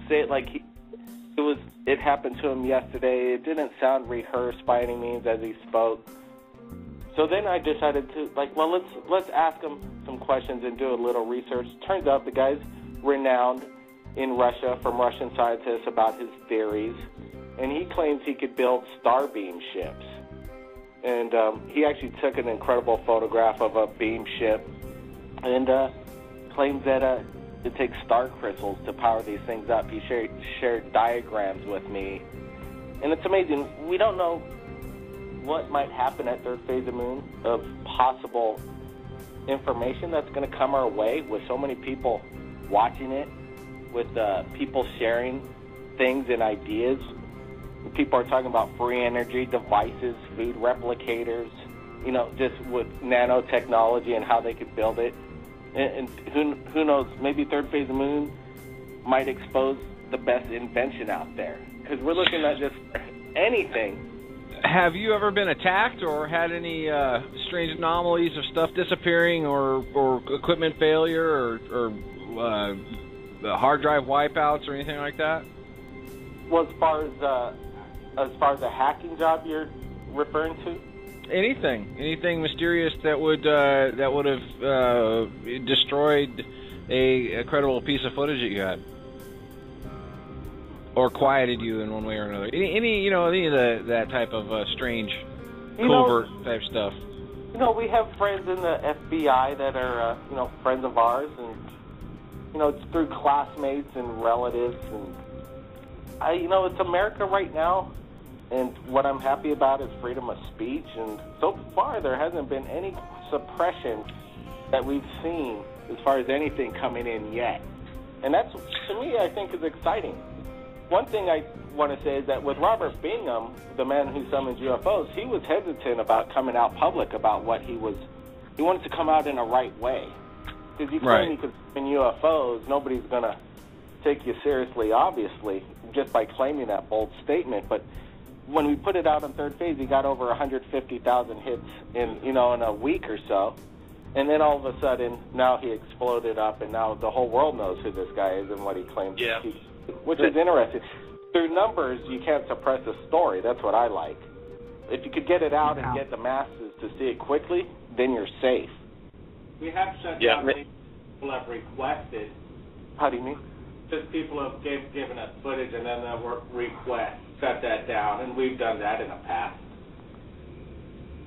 say it like it happened to him yesterday. It didn't sound rehearsed by any means as he spoke. So then I decided to, let's ask him some questions and do a little research. Turns out the guy's renowned in Russia from Russian scientists about his theories, and he claims he could build starbeam ships. And he actually took an incredible photograph of a beam ship and claims that it takes star crystals to power these things up. He shared diagrams with me, and it's amazing. We don't know what might happen at Third Phase of Moon of possible information that's going to come our way with so many people watching it, with people sharing things and ideas. People are talking about free energy devices, food replicators, just with nanotechnology and how they could build it. And who knows, maybe Third Phase of Moon might expose the best invention out there. Because we're looking at just anything. Have you ever been attacked or had any strange anomalies of stuff disappearing or equipment failure or hard drive wipeouts or anything like that? Well, as far as a hacking job you're referring to? Anything mysterious that would have destroyed a credible piece of footage that you had, or quieted you in one way or another. Any of that type of strange, covert type stuff. We have friends in the FBI that are friends of ours, and it's through classmates and relatives, and it's America right now. And what I'm happy about is freedom of speech, and so far there hasn't been any suppression that we've seen as far as anything coming in yet. And that's, to me, I think is exciting. One thing I want to say is that with Robert Bingham, the man who summons UFOs, he was hesitant about coming out public about what he wanted to come out in a right way. Because you claim you could summon UFOs, nobody's going to take you seriously, obviously, just by claiming that bold statement. But when we put it out on Third Phase, he got over 150,000 hits in a week or so. And then all of a sudden, now he exploded up, and now the whole world knows who this guy is and what he claims. Yeah. Which is interesting. Through numbers, you can't suppress a story. That's what I like. If you could get it out and get the masses to see it quickly, then you're safe. We have shut down things people have requested. How do you mean? Just people have given us footage and then they were request shut that down, and we've done that in the past.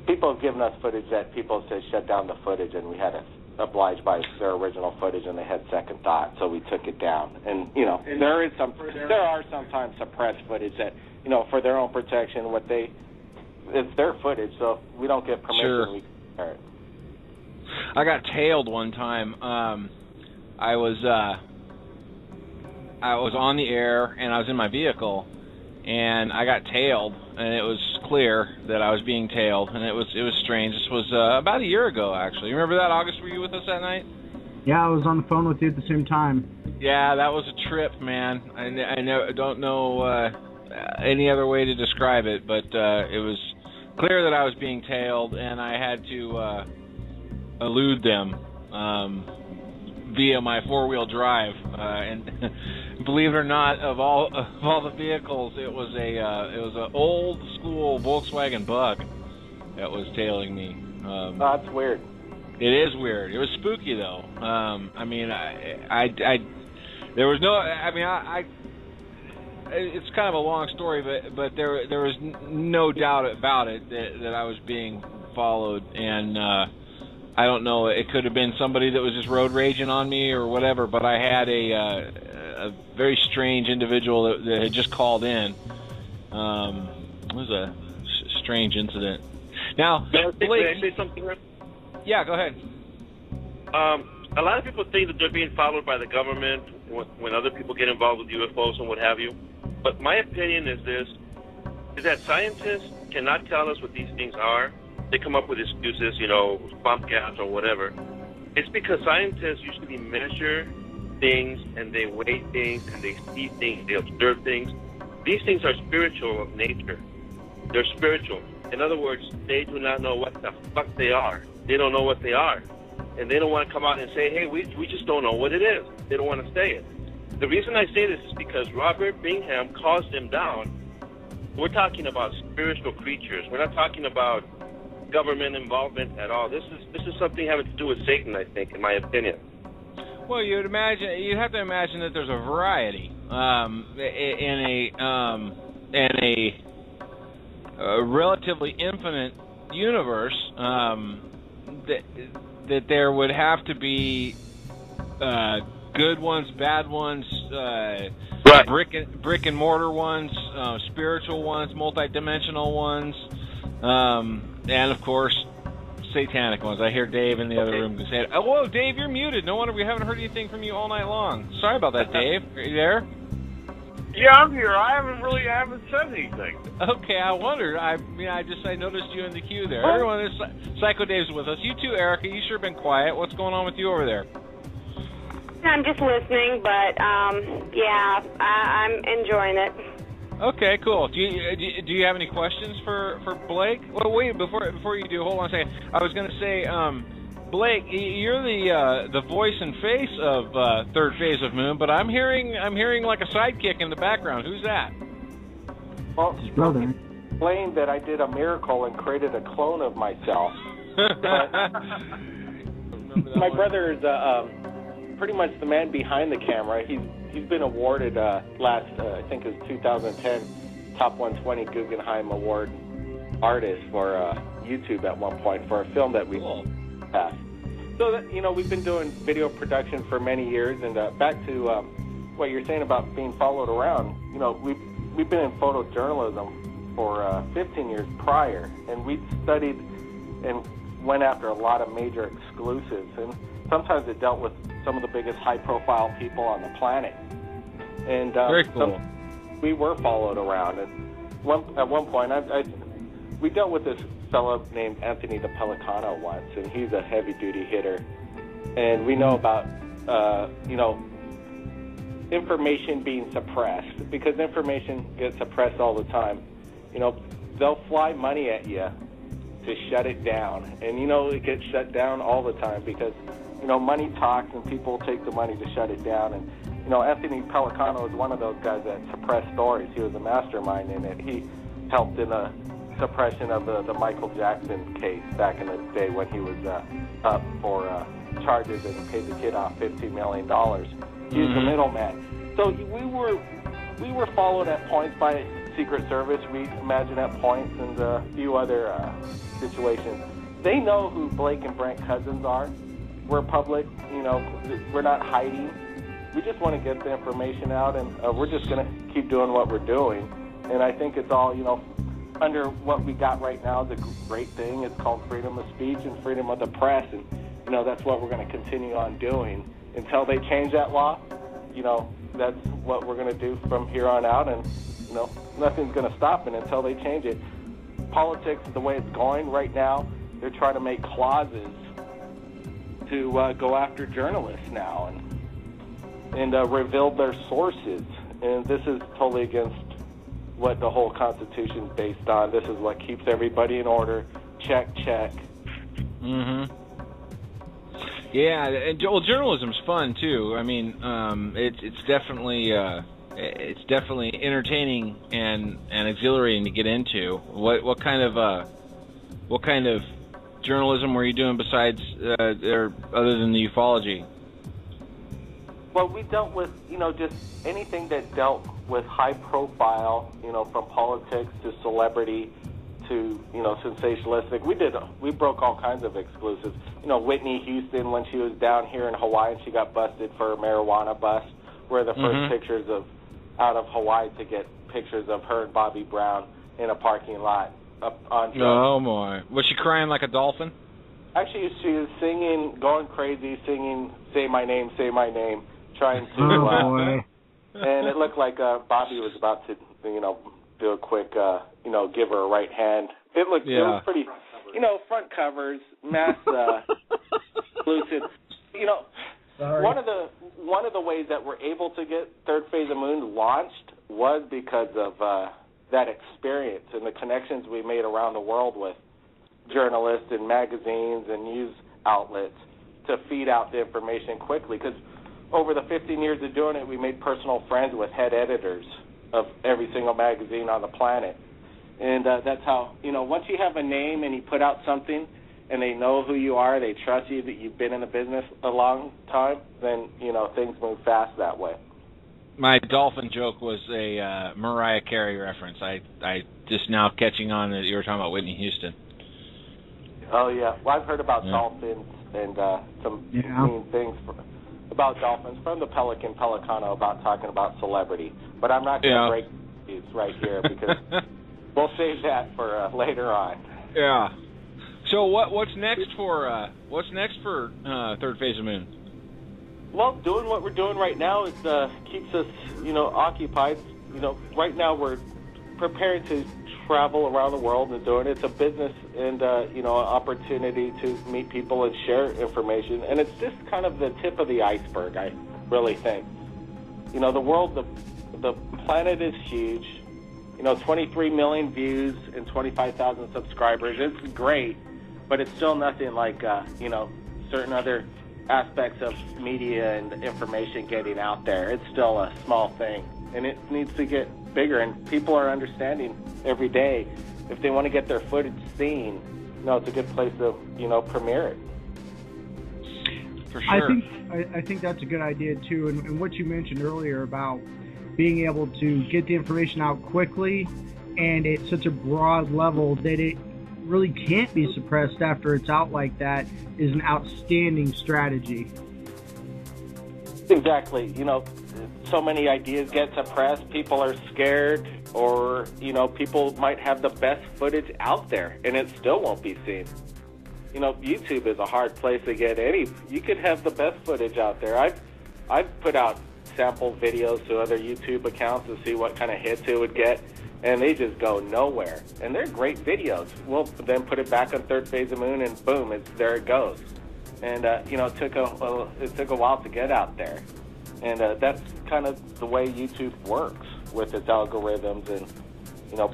People have given us footage that people said shut down the footage, and we had to oblige by their original footage, and they had second thought, so we took it down. And there are sometimes suppressed footage that for their own protection, it's their footage, so if we don't get permission, we can share it. I got tailed one time. I was on the air, and I was in my vehicle, and I got tailed, and it was clear that I was being tailed, and it was strange. This was about a year ago, actually. You remember that, August? Were you with us that night? Yeah, I was on the phone with you at the same time. Yeah, that was a trip, man. I don't know any other way to describe it, but it was clear that I was being tailed, and I had to elude them via my four-wheel drive. And believe it or not, of all the vehicles, it was an old school Volkswagen Bug that was tailing me. That's weird. It is weird. It was spooky though. I mean, there was no. I mean, it's kind of a long story, but there was no doubt about it that I was being followed, and I don't know. It could have been somebody that was just road raging on me or whatever. But I had a very strange individual that had just called in. It was a strange incident. Now, Blake, can I say something? Yeah, go ahead. A lot of people think that they're being followed by the government when other people get involved with UFOs and what have you. But my opinion is that scientists cannot tell us what these things are. They come up with excuses, swamp gas or whatever. It's because scientists usually measure things and they weigh things and they see things, they observe things. These things are spiritual of nature. They're spiritual. In other words, they do not know what the fuck they are. They don't know what they are. And they don't want to come out and say, hey, we just don't know what it is. They don't want to say it. The reason I say this is because Robert Bingham calls them down. We're talking about spiritual creatures. We're not talking about government involvement at all. This is something having to do with Satan, I think, in my opinion. Well, you'd have to imagine that there's a variety in a relatively infinite universe. That there would have to be good ones, bad ones, right. brick and mortar ones, spiritual ones, multidimensional ones, and of course satanic ones. I hear Dave in the other room say, "Oh, whoa, Dave, you're muted. No wonder we haven't heard anything from you all night long." Sorry about that, Dave. Are you there? Yeah, I'm here. I haven't said anything. Okay, I wondered. I noticed you in the queue there. Everyone is Psycho Dave's with us. You too, Erica. You sure been quiet. What's going on with you over there? I'm just listening, but yeah, I'm enjoying it. Okay, cool. Do you have any questions for Blake? Well, wait, before you do, hold on a second. I was going to say, Blake, you're the voice and face of Third Phase of Moon, but I'm hearing like a sidekick in the background. Who's that? Well, his brother. Explained that I did a miracle and created a clone of myself. My brother is pretty much the man behind the camera. He's been awarded last I think it was 2010 Top 120 Guggenheim Award artist for YouTube at one point for a film that we passed. So that, we've been doing video production for many years, and back to what you're saying about being followed around. We've been in photojournalism for 15 years prior, and we studied and went after a lot of major exclusives, and sometimes it dealt with some of the biggest high-profile people on the planet. And very cool. We were followed around, and at one point, we dealt with this fellow named Anthony the Pelicano once, and he's a heavy-duty hitter. And we know about, information being suppressed, because information gets suppressed all the time. They'll fly money at you to shut it down, and it gets shut down all the time because money talks, and people take the money to shut it down. And Anthony Pelicano is one of those guys that suppressed stories. He was a mastermind in it. He helped in the suppression of the Michael Jackson case back in the day when he was up for charges and paid the kid off $15 million. He was the middleman. So we were followed at points by Secret Service, we imagine at points, and a few other situations. They know who Blake and Brent Cousins are. We're public, we're not hiding. We just want to get the information out, and we're just going to keep doing what we're doing. And I think it's all, under what we got right now is a great thing. It's called freedom of speech and freedom of the press. And that's what we're going to continue on doing until they change that law. That's what we're going to do from here on out, and nothing's going to stop it until they change it. Politics, the way it's going right now, they're trying to make clauses to go after journalists now and reveal their sources. And this is totally against what the whole Constitution is based on. This is what keeps everybody in order. Check, check. Mm-hmm. Yeah, and journalism's fun too. I mean, it's definitely entertaining and exhilarating to get into. What kind of journalism were you doing besides other than the ufology? Well, we dealt with just anything that dealt with high profile, from politics to celebrity to sensationalistic. We broke all kinds of exclusives. Whitney Houston, when she was down here in Hawaii and she got busted for a marijuana bust, were the first pictures out of Hawaii to get pictures of her and Bobby Brown in a parking lot up on drugs. Oh my! Was she crying like a dolphin? Actually, she was singing, going crazy, singing "Say My Name, Say My Name," trying to. And it looked like Bobby was about to, do a quick, give her a right hand. It looked it was pretty, front covers, mass exclusive. One of the ways that we're able to get Third Phase of Moon launched was because of that experience and the connections we made around the world with journalists and magazines and news outlets to feed out the information quickly. Because over the 15 years of doing it, we made personal friends with head editors of every single magazine on the planet. And that's how, once you have a name and you put out something and they know who you are, they trust you, that you've been in the business a long time, then, things move fast that way. My dolphin joke was a Mariah Carey reference. I just now catching on that you were talking about Whitney Houston. Oh, yeah. Well, I've heard about dolphins and some mean things about dolphins from the Pelicano about talking about celebrity. But I'm not going to break these right here because we'll save that for later on. Yeah. So what's next for Third Phase of Moon? Well, doing what we're doing right now is keeps us, occupied. Right now we're preparing to travel around the world and doing it. It's a business and an opportunity to meet people and share information. And it's just kind of the tip of the iceberg, I really think. The world, the planet is huge. 23 million views and 25,000 subscribers. It's great, but it's still nothing like certain other aspects of media and information getting out there. It's still a small thing, and it needs to get bigger, and people are understanding every day if they want to get their footage seen, it's a good place to premiere it. For sure. I think that's a good idea too, and what you mentioned earlier about being able to get the information out quickly and at such a broad level that it really can't be suppressed after it's out like that is an outstanding strategy. Exactly. So many ideas get suppressed. People are scared, or, people might have the best footage out there and it still won't be seen. YouTube is a hard place to get any. You could have the best footage out there. I've put out sample videos to other YouTube accounts to see what kind of hits it would get, and they just go nowhere. And they're great videos. We'll then put it back on Third Phase of Moon, and boom, there it goes. And it took a while to get out there, and that's kind of the way YouTube works with its algorithms and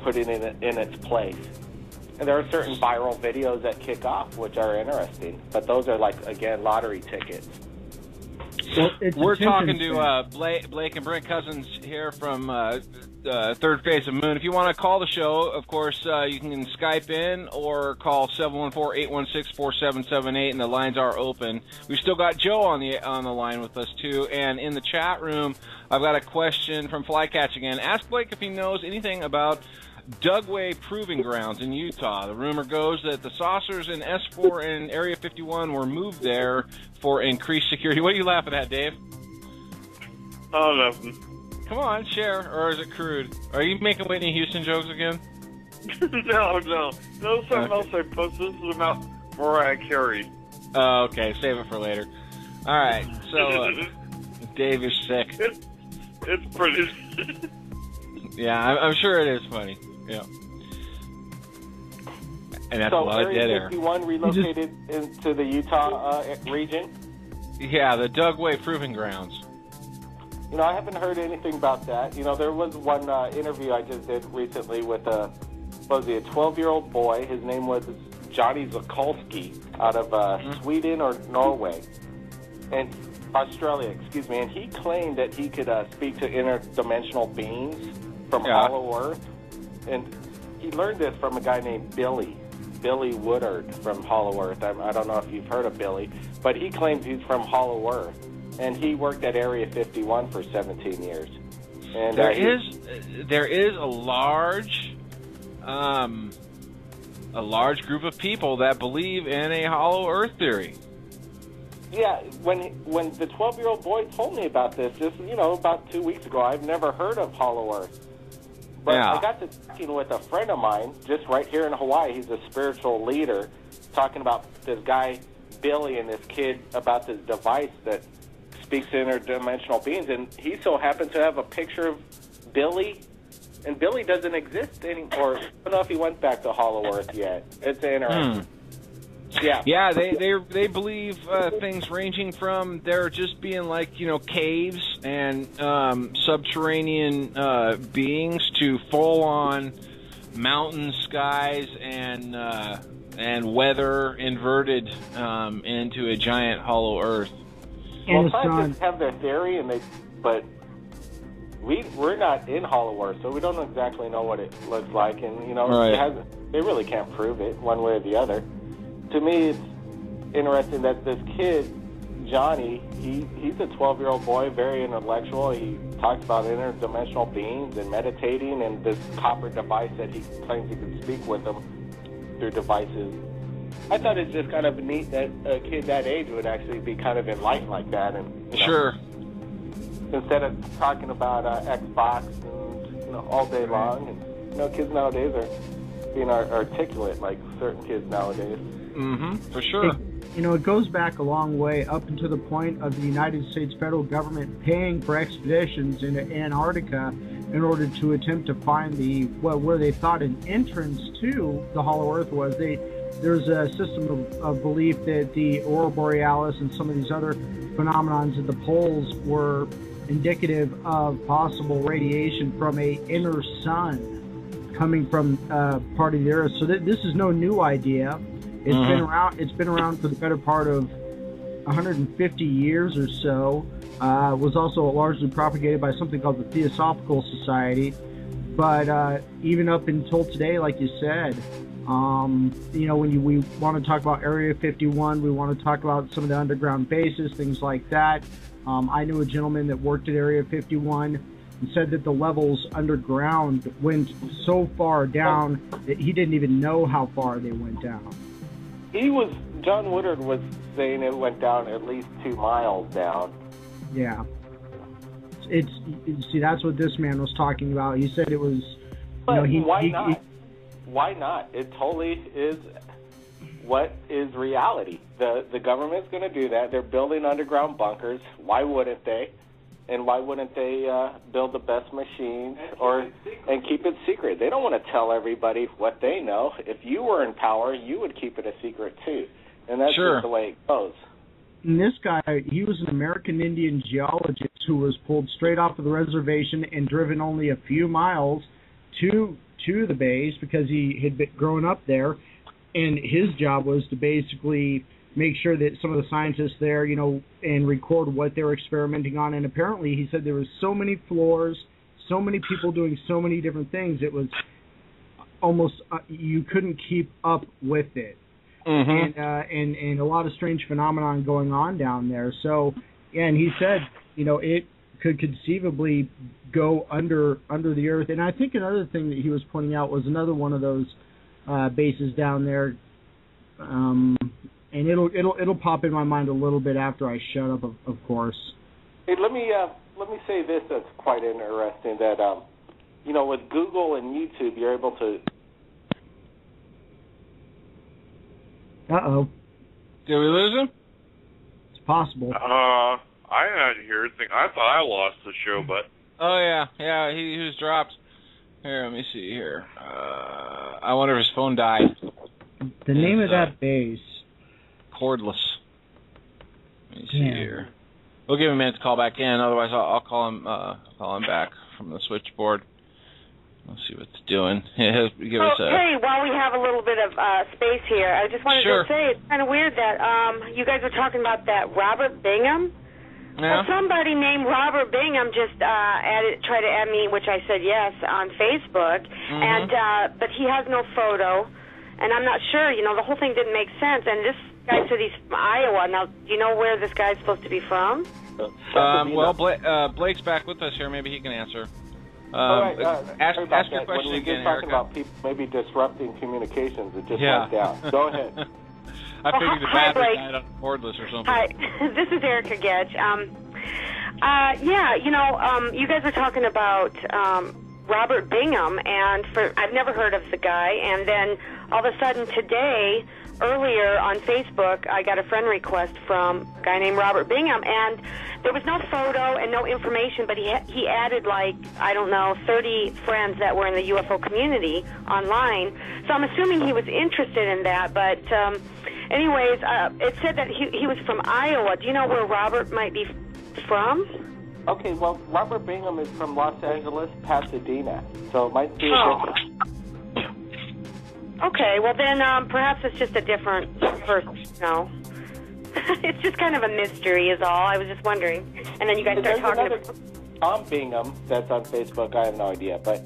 putting it in its place. And there are certain viral videos that kick off, which are interesting, but those are again, lottery tickets. Well, we're talking to Blake and Brent Cousins here from Third Phase of Moon. If you want to call the show, of course, you can Skype in or call 714-816-4778, and the lines are open. We've still got Joe on the line with us, too. And in the chat room, I've got a question from Flycatch again. Ask Blake if he knows anything about Dugway Proving Grounds in Utah. The rumor goes that the saucers in S4 and Area 51 were moved there for increased security. What are you laughing at, Dave? Oh, nothing. Come on, share, or is it crude? Are you making Whitney Houston jokes again? No. Something else I posted. This is about Mariah Carey. Oh, okay. Save it for later. All right. So Dave is sick. It's pretty. Yeah, I'm sure it is funny. Yeah. And that's a lot of dead air. So Area 51 relocated into the Utah region? Yeah, the Dugway Proving Grounds. You know, I haven't heard anything about that. You know, there was one interview I just did recently with a 12-year-old boy. His name was Johnny Zakolski out of Sweden or Norway. And Australia, excuse me. And he claimed that he could speak to interdimensional beings from Hollow Earth. And he learned this from a guy named Billy Woodard from Hollow Earth. I don't know if you've heard of Billy, but he claims he's from Hollow Earth, and he worked at Area 51 for 17 years. And there is a large group of people that believe in a Hollow Earth theory. Yeah, when the 12-year-old boy told me about this, just about 2 weeks ago, I've never heard of Hollow Earth. But I got to talking with a friend of mine just right here in Hawaii. He's a spiritual leader, talking about this guy, Billy, and this kid about this device that speaks to interdimensional beings. And he so happened to have a picture of Billy, and Billy doesn't exist anymore. I don't know if he went back to Hollow Earth yet. It's interesting. Yeah, they believe things ranging from there just being like caves and subterranean beings to full on mountain skies and weather inverted into a giant hollow Earth. Well, scientists have their theory, but we're not in Hollow Earth, so we don't exactly know what it looks like, and they really can't prove it one way or the other. To me, it's interesting that this kid, Johnny, he's a 12-year-old boy, very intellectual. He talks about interdimensional beings and meditating and this copper device that he claims he can speak with them through devices. I thought it's just kind of neat that a kid that age would actually be kind of enlightened like that. And sure. Instead of talking about Xbox and, all day long. And, kids nowadays are being articulate like certain kids nowadays. Mm-hmm, for sure. It goes back a long way up until the point of the United States federal government paying for expeditions into Antarctica in order to attempt to find where they thought an entrance to the Hollow Earth was. There's a system of belief that the Aurora Borealis and some of these other phenomenons at the poles were indicative of possible radiation from a inner sun coming from part of the Earth. So this is no new idea. It's been around for the better part of 150 years or so. Was also largely propagated by something called the Theosophical Society. But even up until today, like you said, when we want to talk about Area 51, we want to talk about some of the underground bases, things like that. I knew a gentleman that worked at Area 51 and said that the levels underground went so far down that he didn't even know how far they went down. John Woodard was saying it went down at least 2 miles down. Yeah. See, that's what this man was talking about. He said it was... But why not? Why not? It totally is what is reality. The government's going to do that. They're building underground bunkers. Why wouldn't they? And why wouldn't they build the best machines and keep it secret? They don't want to tell everybody what they know. If you were in power, you would keep it a secret too. And that's just the way it goes. And this guy, he was an American Indian geologist who was pulled straight off of the reservation and driven only a few miles to the base because he had been growing up there. And his job was to basically make sure that some of the scientists there, and record what they were experimenting on. And apparently he said there was so many floors, so many people doing so many different things, it was almost, you couldn't keep up with it. Mm-hmm. And a lot of strange phenomenon going on down there. So, and he said, it could conceivably go under the earth. And I think another thing that he was pointing out was another one of those bases down there. And it'll pop in my mind a little bit after I shut up, of course. Hey, let me say this that's quite interesting. That with Google and YouTube, you're able to. Did we lose him? It's possible. I hadn't heard anything. I thought I lost the show, but... Oh, yeah, he was dropped. Here, let me see here. I wonder if his phone died. The name of that base. Cordless. Let me see here. We'll give him a minute to call back in. Otherwise, I'll call him back from the switchboard. Let's see what it's doing. Give us a... Hey, while we have a little bit of space here, I just wanted to say it's kind of weird that you guys were talking about that Robert Bingham. Yeah. Well, somebody named Robert Bingham just tried to add me, which I said yes, on Facebook, and but he has no photo, and I'm not sure. You know, the whole thing didn't make sense. And this guy said he's from Iowa. Now, do you know where this guy's supposed to be from? Well, Blake's back with us here. Maybe he can answer. Ask your question when we again, get talking Erica. about people maybe disrupting communications, it just went down. Go ahead. I figured the battery died on cordless or something. Hi, this is Erica Getch. You guys were talking about Robert Bingham, and I've never heard of the guy, and then all of a sudden today, earlier on Facebook, I got a friend request from a guy named Robert Bingham, and there was no photo and no information, but he added, 30 friends that were in the UFO community online. So I'm assuming he was interested in that, but anyways, it said that he was from Iowa. Do you know where Robert might be from? Okay, well, Robert Bingham is from Los Angeles, Pasadena, so it might be a different... Okay, well then perhaps it's just a different person. No. It's just kind of a mystery is all. I was just wondering. And then you guys start talking about... Tom Bingham, that's on Facebook, I have no idea. But,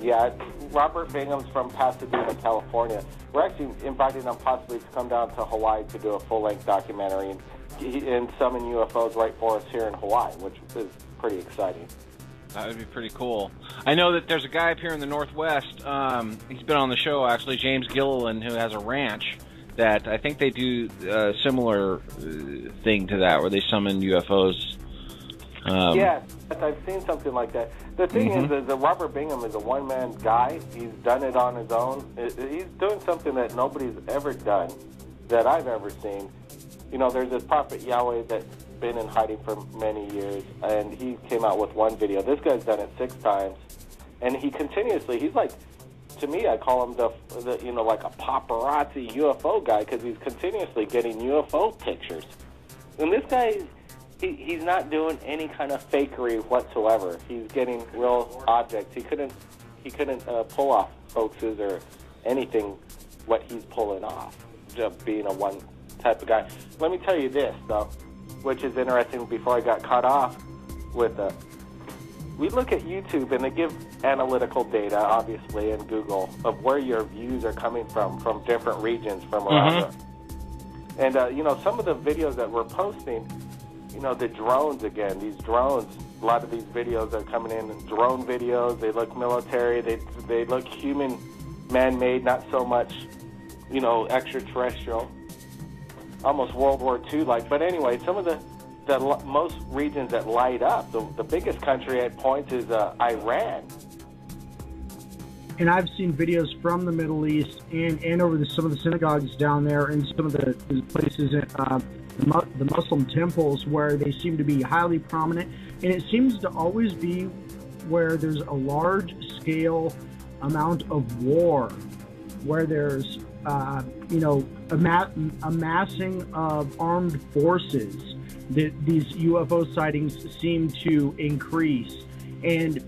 yeah, Robert Bingham's from Pasadena, California. We're actually inviting him possibly to come down to Hawaii to do a full-length documentary and summon UFOs right for us here in Hawaii, which is pretty exciting. That would be pretty cool. I know that there's a guy up here in the Northwest. He's been on the show, actually, James Gilliland, who has a ranch that I think they do a similar thing to that, where they summon UFOs. Yeah, I've seen something like that. The thing is that Robert Bingham is a one-man guy. He's done it on his own. He's doing something that nobody's ever done, that I've ever seen. You know, there's this prophet Yahweh that's been in hiding for many years, and he came out with one video. This guy's done it 6 times, and he continuously, he's like, to me, I call him the like a paparazzi UFO guy, because he's continuously getting UFO pictures. And this guy, he's not doing any kind of fakery whatsoever. He's getting real objects. He couldn't pull off hoaxes or anything what he's pulling off, just being a one type of guy. Let me tell you this, though, which is interesting before I got caught off with we look at YouTube, and they give analytical data, obviously, and Google, of where your views are coming from different regions from around And, some of the videos that we're posting, the drones again, these drones, a lot of these videos are coming in drone videos. They look military. They look human, man-made, not so much, extraterrestrial, almost World War II-like. But anyway, some of the most regions that light up, the biggest country at points is Iran. And I've seen videos from the Middle East and over some of the synagogues down there and some of the places, the Muslim temples, where they seem to be highly prominent. And it seems to always be where there's a large-scale amount of war, where there's, amassing of armed forces. These UFO sightings seem to increase. And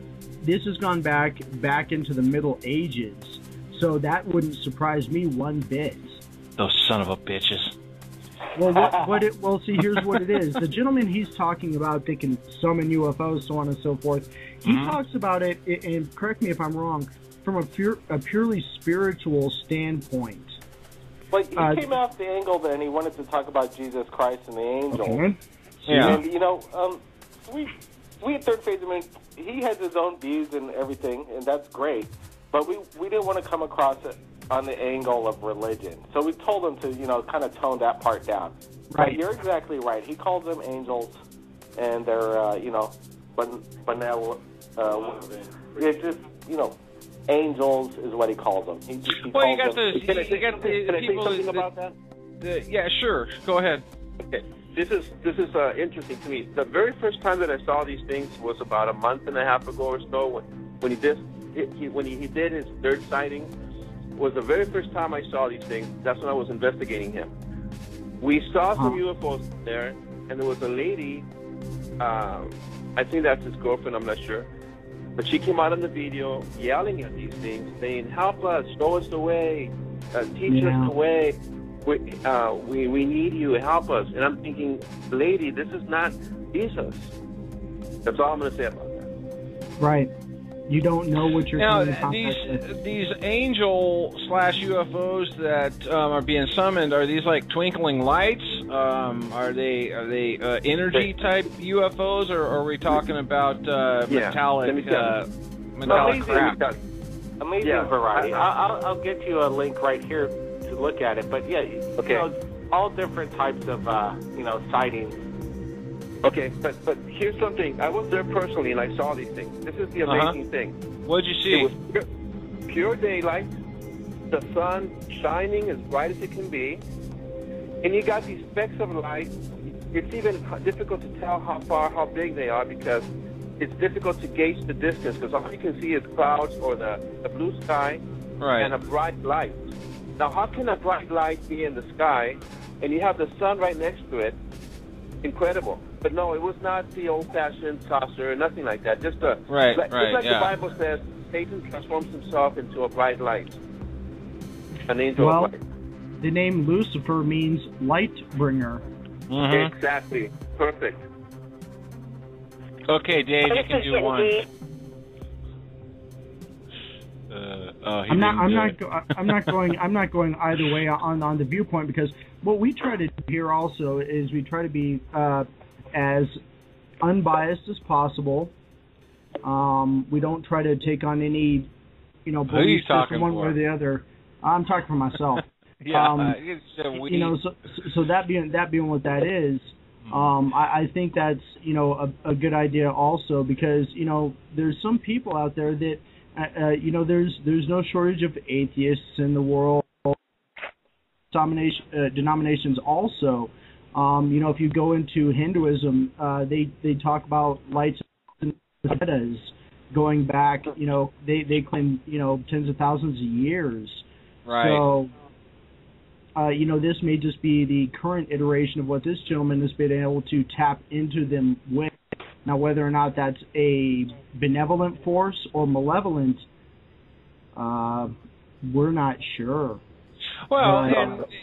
this has gone back into the Middle Ages, so that wouldn't surprise me one bit. Those son of a bitches. Well, see, here's what it is. The gentleman he's talking about, they can summon UFOs, so on and so forth. He talks about it, and correct me if I'm wrong, from a purely spiritual standpoint. But he came off the angle that he wanted to talk about Jesus Christ and the angels. Okay. Yeah. And, we at Third Phase, he has his own views and everything, and that's great. But we didn't want to come across it on the angle of religion. So we told him to, kind of tone that part down. Right. But you're exactly right. He calls them angels, and they're, benevolent. It's just, angels is what he calls them. You got the people something about that? yeah, sure. Go ahead. Okay, this is interesting to me. The very first time that I saw these things was about a month and a half ago or so when he did his third sighting. Was the very first time I saw these things. That's when I was investigating him. We saw some UFOs there, and there was a lady. I think that's his girlfriend. I'm not sure. But she came out in the video yelling at these things, saying, "Help us, show us the way, teach us the way. We need you, help us." And I'm thinking, lady, this is not Jesus. That's all I'm going to say about that. Right. You don't know what you're now. doing. These angel/UFOs that are being summoned, are these like twinkling lights? Are they energy type UFOs, or are we talking about metallic crap? Amazing variety. I'll get you a link right here to look at it. But yeah, you know, all different types of sightings. Okay, but here's something. I was there personally, and I saw these things. This is the amazing thing. What'd you see? It was pure daylight, the sun shining as bright as it can be, and you got these specks of light. It's even difficult to tell how big they are because it's difficult to gauge the distance because all you can see is clouds or the blue sky and a bright light. Now, how can a bright light be in the sky and you have the sun right next to it? Incredible. But no, it was not the old-fashioned saucer, nothing like that. Just the Bible says, Satan transforms himself into a bright light, an angel of light. The name Lucifer means light bringer. Mm-hmm. Exactly. Perfect. Okay, Dave, you can do one. I'm not going either way on the viewpoint because what we try to do here also is we try to be as unbiased as possible. We don't try to take on any beliefs one way or the other. I'm talking for myself. So that being what that is, I think that's a good idea also because there's some people out there that there's no shortage of atheists in the world. Denominations also. If you go into Hinduism, they talk about lights and Vedas going back. They claim tens of thousands of years. Right. So this may just be the current iteration of what this gentleman has been able to tap into them with. Now, whether or not that's a benevolent force or malevolent, we're not sure. Well,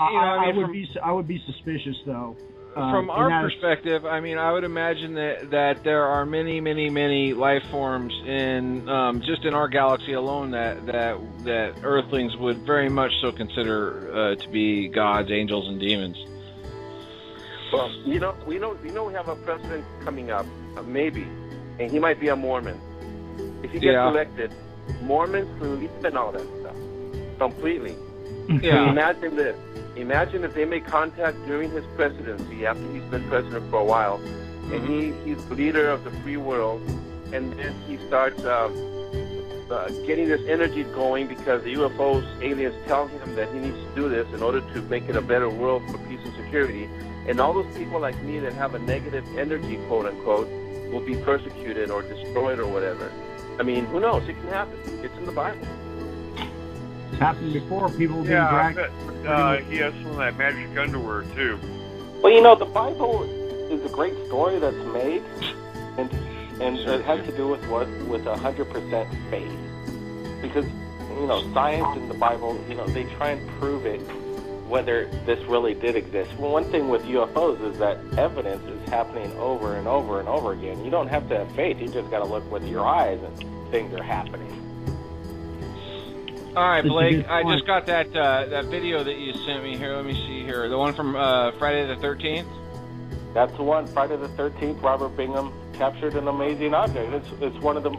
I would be suspicious though. From our perspective, I would imagine that there are many, many, many life forms in just in our galaxy alone that Earthlings would very much so consider to be gods, angels, and demons. Well, we have a president coming up, maybe, and he might be a Mormon. If he gets elected, Mormons believe in all that stuff completely. Yeah. So imagine this. Imagine if they make contact during his presidency, after he's been president for a while, and he's the leader of the free world, and then he starts getting this energy going because the UFOs, aliens tell him that he needs to do this in order to make it a better world for peace and security. And all those people like me that have a negative energy, quote unquote, will be persecuted or destroyed or whatever. Who knows? It can happen. It's in the Bible. It's happened before. People being dragged. He has some of that magic underwear too. Well, the Bible is a great story that's made, and it has to do with 100% faith, because science in the Bible, they try and prove it whether this really did exist. Well, one thing with UFOs is that evidence is happening over and over and over again. You don't have to have faith. You just got to look with your eyes and things are happening. All right, Blake, I just got that video that you sent me here. Let me see here. The one from Friday the 13th? That's the one. Friday the 13th, Robert Bingham captured an amazing object. It's one of the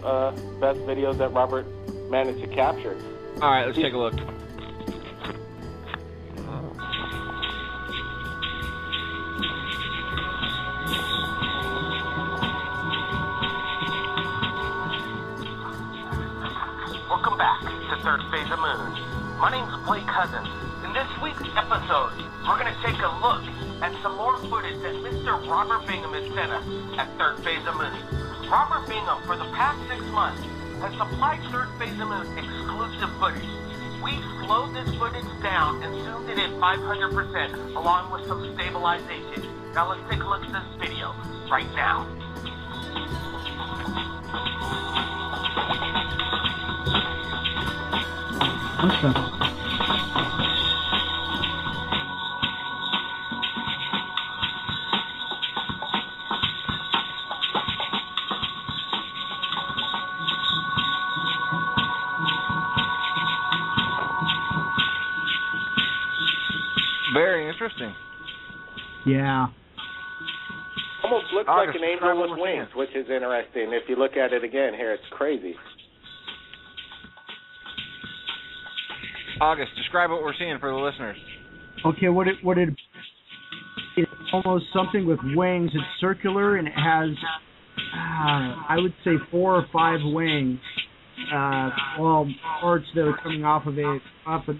best videos that Robert managed to capture. All right, let's take a look. Welcome back to Third Phase of Moon. My name's Blake Cousins. In this week's episode, we're going to take a look at some more footage that Mr. Robert Bingham has sent us at Third Phase of Moon. Robert Bingham, for the past 6 months, has supplied Third Phase of Moon exclusive footage. We've slowed this footage down and zoomed it in 500% along with some stabilization. Now let's take a look at this video right now. Okay. Very interesting. Yeah. Almost looks August, like an angel with wings, which is interesting. If you look at it again here, it's crazy. August, describe what we're seeing for the listeners. Okay, it's almost something with wings. It's circular and it has, I would say 4 or 5 wings. Parts that are coming off the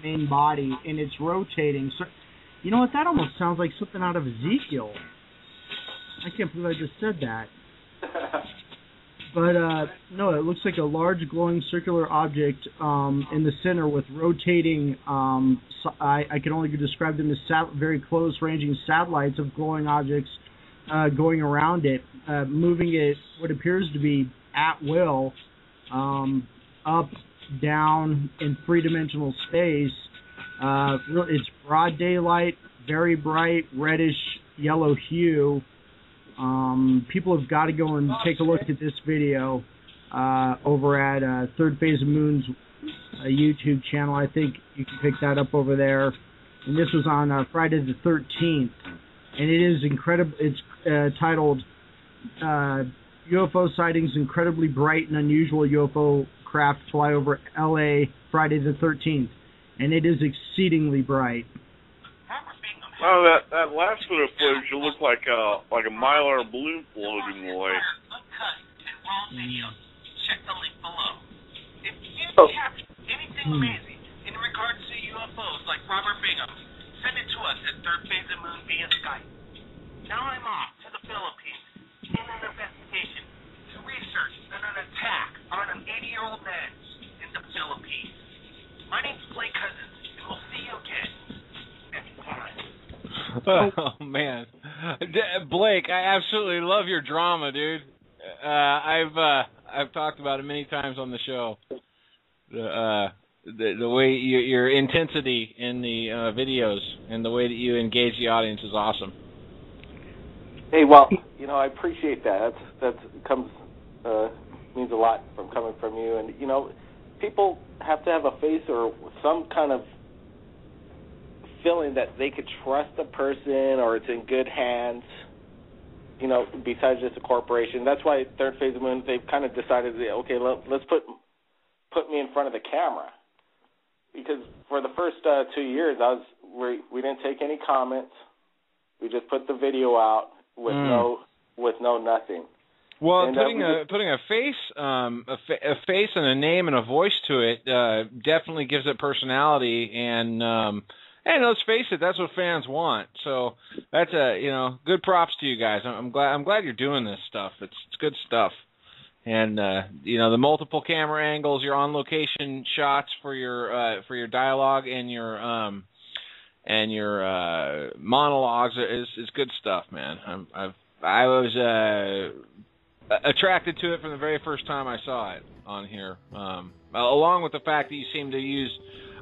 main body, and it's rotating. So, you know what? That almost sounds like something out of Ezekiel. I can't believe I just said that. But, no, it looks like a large glowing circular object in the center with rotating, I can only describe them as very close-ranging satellites of glowing objects going around it, moving it what appears to be at will, up, down, in three-dimensional space. It's broad daylight, very bright, reddish yellow hue. People have got to go and take a look at this video over at Third Phase of Moon's YouTube channel. I think you can pick that up over there. And this was on Friday the 13th. And it is incredible. It's titled UFO Sightings, Incredibly Bright and Unusual UFO Craft Fly Over L.A. Friday the 13th. And it is exceedingly bright. Oh, that last bit of footage, it looked like a Mylar balloon floating away. Check the link below. If you capture anything amazing in regards to UFOs like Robert Bingham, send it to us at Third Phase of Moon via Skype. Now I'm off to the Philippines in an investigation to research an attack on an 80-year-old man in the Philippines. My name's Blake Cousins, and we'll see you again next time. Oh man, Blake, I absolutely love your drama, dude. I've talked about it many times on the show. The way your intensity in the videos and the way that you engage the audience is awesome. Hey, well, I appreciate that. That means a lot coming from you. And people have to have a face or some kind of feeling that they could trust a person or it's in good hands, besides just a corporation. That's why Third Phase of Moon, they've kind of decided, okay, let's put me in front of the camera. Because for the first 2 years, we didn't take any comments. We just put the video out with no nothing. Well, and putting a face and a name and a voice to it definitely gives it personality and. And let's face it, that's what fans want. So that's good props to you guys. I'm glad you're doing this stuff. It's good stuff. And the multiple camera angles, your on location shots for your dialogue and your monologues is good stuff, man. I was attracted to it from the very first time I saw it on here. Along with the fact that you seem to use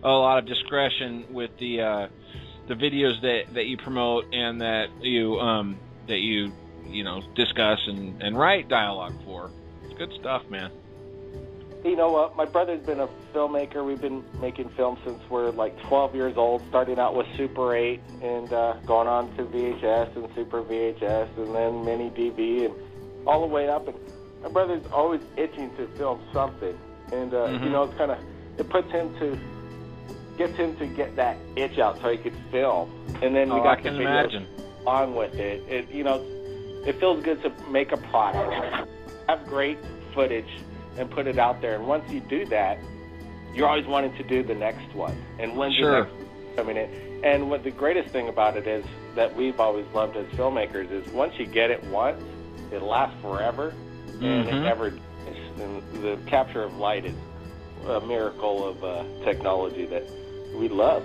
a lot of discretion with the videos that you promote and that you discuss and write dialogue for. It's good stuff, man. You know what? My brother's been a filmmaker. We've been making films since we're like 12 years old, starting out with Super 8 and going on to VHS and Super VHS and then Mini DV and all the way up. And my brother's always itching to film something. And, it's kind of, it gets him to get that itch out so he could film. And then we got the video on with it. It feels good to make a product, have great footage, and put it out there. And once you do that, you're always wanting to do the next one. And when's the next one coming in? And what the greatest thing about it is that we've always loved as filmmakers is once you get it once, it lasts forever, and it never. And the capture of light is a miracle of technology that we love.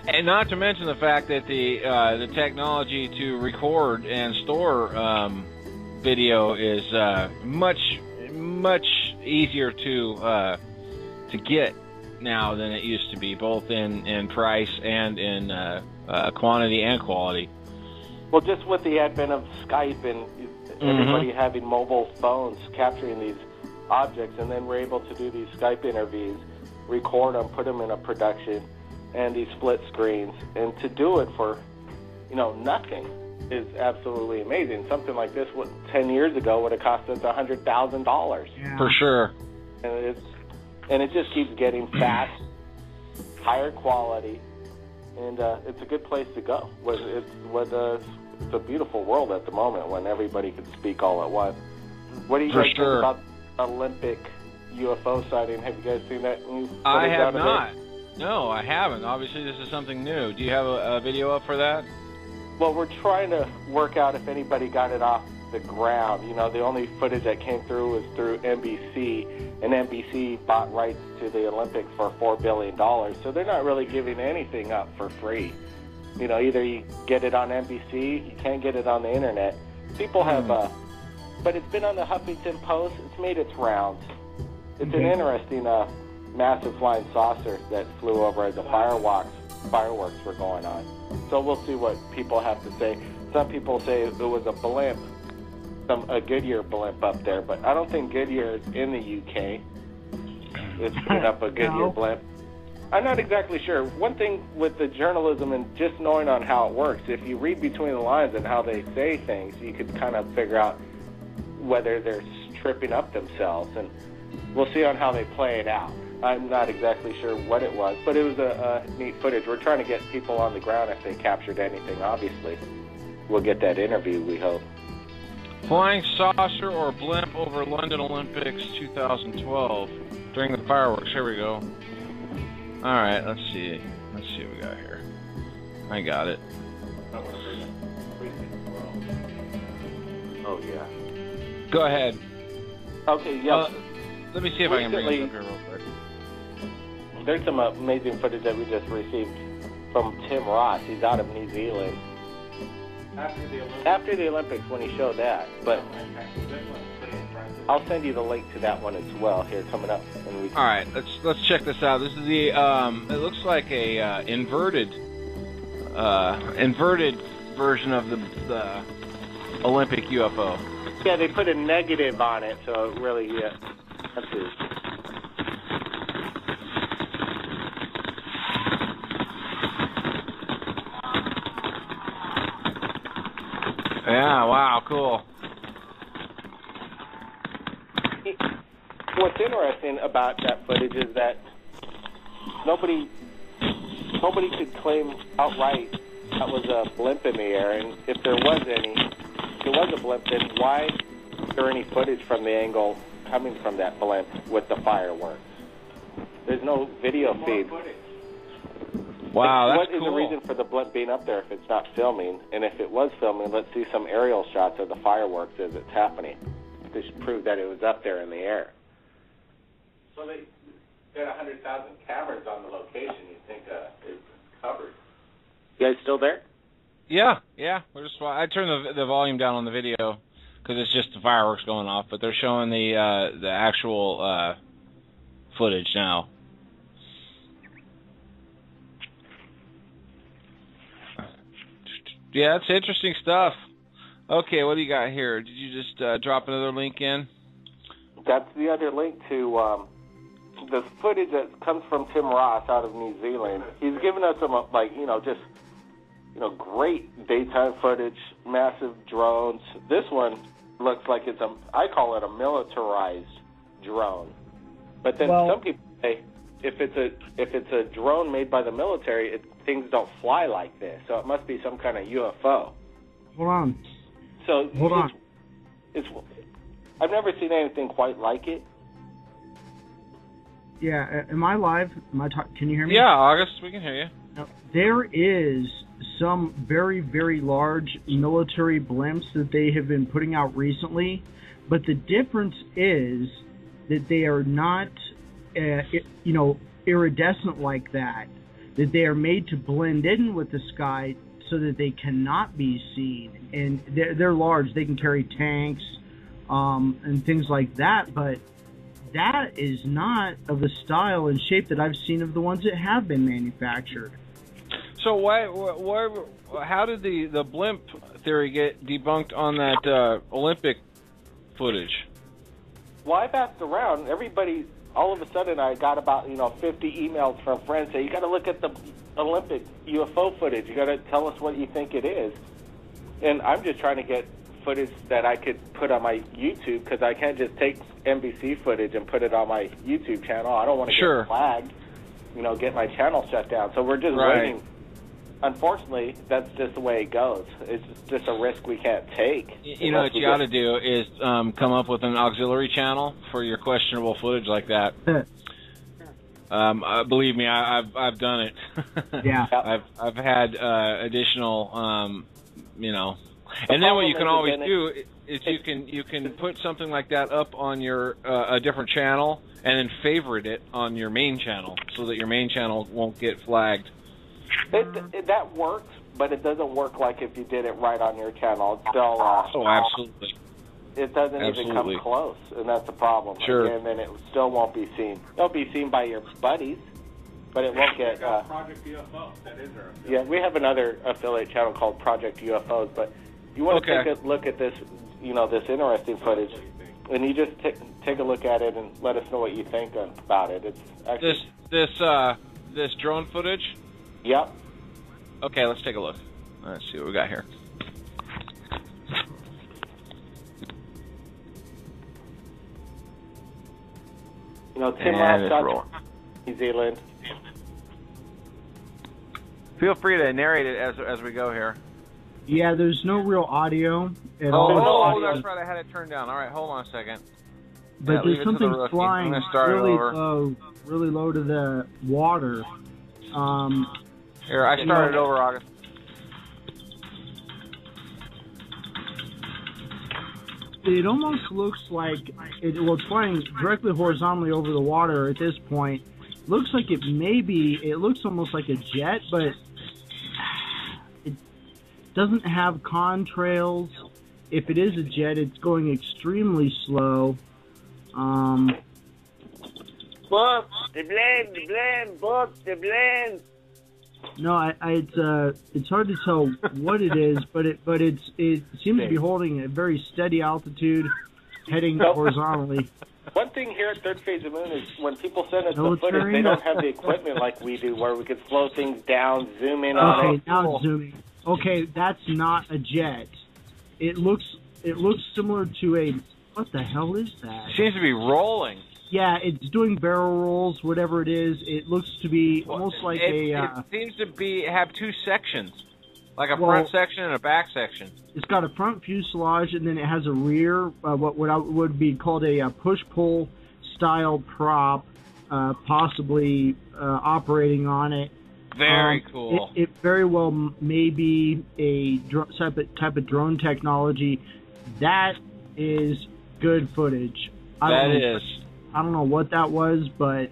And not to mention the fact that the technology to record and store video is much easier to get now than it used to be, both in price and in quantity and quality. Well, just with the advent of Skype and everybody having mobile phones capturing these objects, and then we're able to do these Skype interviews, record them, put them in a production, and these split screens, and to do it for, nothing is absolutely amazing. Something like this, 10 years ago, would have cost us $100,000. Yeah. For sure. And it just keeps getting fast, higher quality, and it's a good place to go. It's a beautiful world at the moment when everybody can speak all at once. What do you guys think about Olympic UFO sighting? Have you guys seen that? I have not. No, I haven't. Obviously, this is something new. Do you have a video up for that? Well, we're trying to work out if anybody got it off the ground. The only footage that came through was through NBC, and NBC bought rights to the Olympics for $4 billion. So they're not really giving anything up for free. Either you get it on NBC, you can't get it on the internet. People have, but it's been on the Huffington Post. It's made its rounds. It's an interesting massive flying saucer that flew over as the fireworks were going on. So we'll see what people have to say. Some people say it was a blimp, a Goodyear blimp up there, but I don't think Goodyear is in the UK. It's putting up a Goodyear blimp. I'm not exactly sure. One thing with the journalism and just knowing on how it works, if you read between the lines and how they say things, you could kind of figure out whether they're tripping up themselves, and we'll see on how they play it out. I'm not exactly sure what it was, but it was a neat footage. We're trying to get people on the ground if they captured anything, obviously. We'll get that interview, we hope. Flying saucer or blimp over London Olympics 2012 during the fireworks. Here we go. All right, let's see. Let's see what we got here. I got it. Oh, yeah. Go ahead. Okay, yeah. Let me see if I can bring this up here real quick. There's some amazing footage that we just received from Tim Ross. He's out of New Zealand. After the Olympics when he showed that. But I'll send you the link to that one as well here coming up. And all right, let's check this out. This is the it looks like a inverted version of the Olympic UFO. Yeah, they put a negative on it, so it really that's it. Yeah, wow, cool. What's interesting about that footage is that nobody could claim outright that was a blimp in the air, and if there was a blimp, then why is there any footage from the angle coming from that blimp with the fireworks? There's no video feed. Wow, that's cool. What is the reason for the blimp being up there if it's not filming? And if it was filming, let's see some aerial shots of the fireworks as it's happening to prove that it was up there in the air. So they got 100,000 cameras on the location. You'd think it's covered. You guys still there? Yeah. We're just. I turned the volume down on the video because it's just the fireworks going off, but they're showing the actual footage now. Yeah, it's interesting stuff. Okay, what do you got here? Did you just drop another link in? That's the other link to the footage that comes from Tim Ross out of New Zealand. He's given us some, great daytime footage, massive drones. This one looks like I call it a militarized drone. But then some people say if it's a drone made by the military, things don't fly like this. So it must be some kind of UFO. Hold on. I've never seen anything quite like it. Yeah, am I live? Can you hear me? Yeah, August, we can hear you. Now, there is some very, very large military blimps that they have been putting out recently, but the difference is that they are not, iridescent like that. That they are made to blend in with the sky so that they cannot be seen, and they're large. They can carry tanks and things like that, but that is not of the style and shape that I've seen of the ones that have been manufactured. So how did the blimp theory get debunked on that Olympic footage? Well, I've asked around. Everybody, all of a sudden, I got about 50 emails from friends saying, you got to look at the Olympic UFO footage. You got to tell us what you think it is. And I'm just trying to get footage that I could put on my YouTube, because I can't just take NBC footage and put it on my YouTube channel. I don't want to get flagged, get my channel shut down. So we're just waiting. Unfortunately, that's just the way it goes. It's just a risk we can't take. You know what you got to do is come up with an auxiliary channel for your questionable footage like that. Believe me, I've done it. Yeah, I've had additional, And then what you can always do is you can put something like that up on your a different channel and then favorite it on your main channel so that your main channel won't get flagged. That works, but it doesn't work like if you did it right on your channel. It's still absolutely. It doesn't even come close, and that's the problem. Sure. And then it still won't be seen. It'll be seen by your buddies, but it won't get. Project UFO. That is our affiliate. Yeah, we have another affiliate channel called Project UFOs, but you want to take a look at this, this interesting footage, and you just take a look at it and let us know what you think about it. It's actually this drone footage. Yep. Okay, let's take a look. Let's see what we got here. Tim Ross shot New Zealand. Feel free to narrate it as we go here. Yeah, there's no real audio at all. Oh, that's right. I had it turned down. All right, hold on a second. But there's something flying really low to the water. Here, I started over, August. It almost looks like it's flying directly horizontally over the water at this point. Looks like it looks almost like a jet, but it doesn't have contrails. If it is a jet, it's going extremely slow. Bob, the blend, Bob, the blend. No, it's hard to tell what it is, but it seems to be holding a very steady altitude, heading horizontally. One thing here at Third Phase of Moon is when people send us the footage, they don't have the equipment like we do, where we could slow things down, zoom in on it. Okay, now it's zooming. Okay, that's not a jet. It looks similar to a. What the hell is that? Seems to be rolling. Yeah, it's doing barrel rolls, whatever it is. It looks to be almost like it seems to have two sections, like a front section and a back section. It's got a front fuselage, and then it has a rear, what would be called a push-pull style prop, possibly operating on it. Very cool. It very well may be a type of drone technology. That is good footage. I don't know what that was, but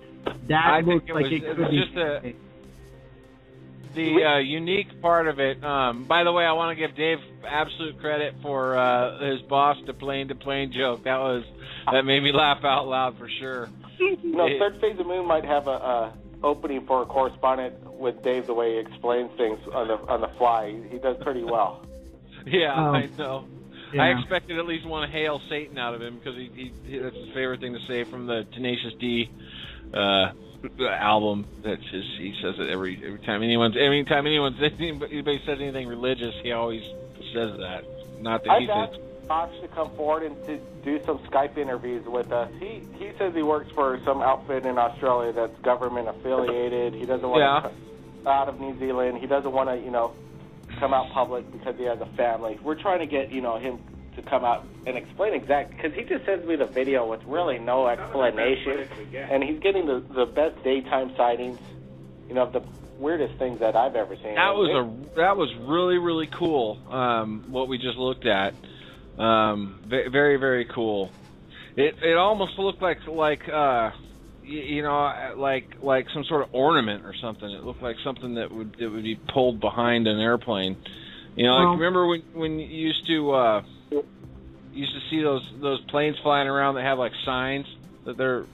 that looked like it could be. Just the unique part of it. By the way, I want to give Dave absolute credit for his boss to plane joke. That made me laugh out loud for sure. Third Phase of Moon might have a opening for a correspondent with Dave, the way he explains things on the fly. He does pretty well. Yeah, I know. Yeah. I expected at least one Hail Satan out of him, because that's his favorite thing to say from the Tenacious D album. He says it every time anybody says anything religious, he always says that. Not that he says. Josh to come forward and to do some Skype interviews with us. He says he works for some outfit in Australia that's government affiliated. He doesn't want to come out of New Zealand. He doesn't want to, come out public because he has a family. We're trying to get, him to come out and explain exactly, because he just sends me the video with really no explanation, and he's getting the best daytime sightings, the weirdest things that I've ever seen. That was really, really cool. What we just looked at, very, very cool. It almost looked like some sort of ornament or something. It looked like something that would be pulled behind an airplane. Remember when you used to see those planes flying around that have like signs that they're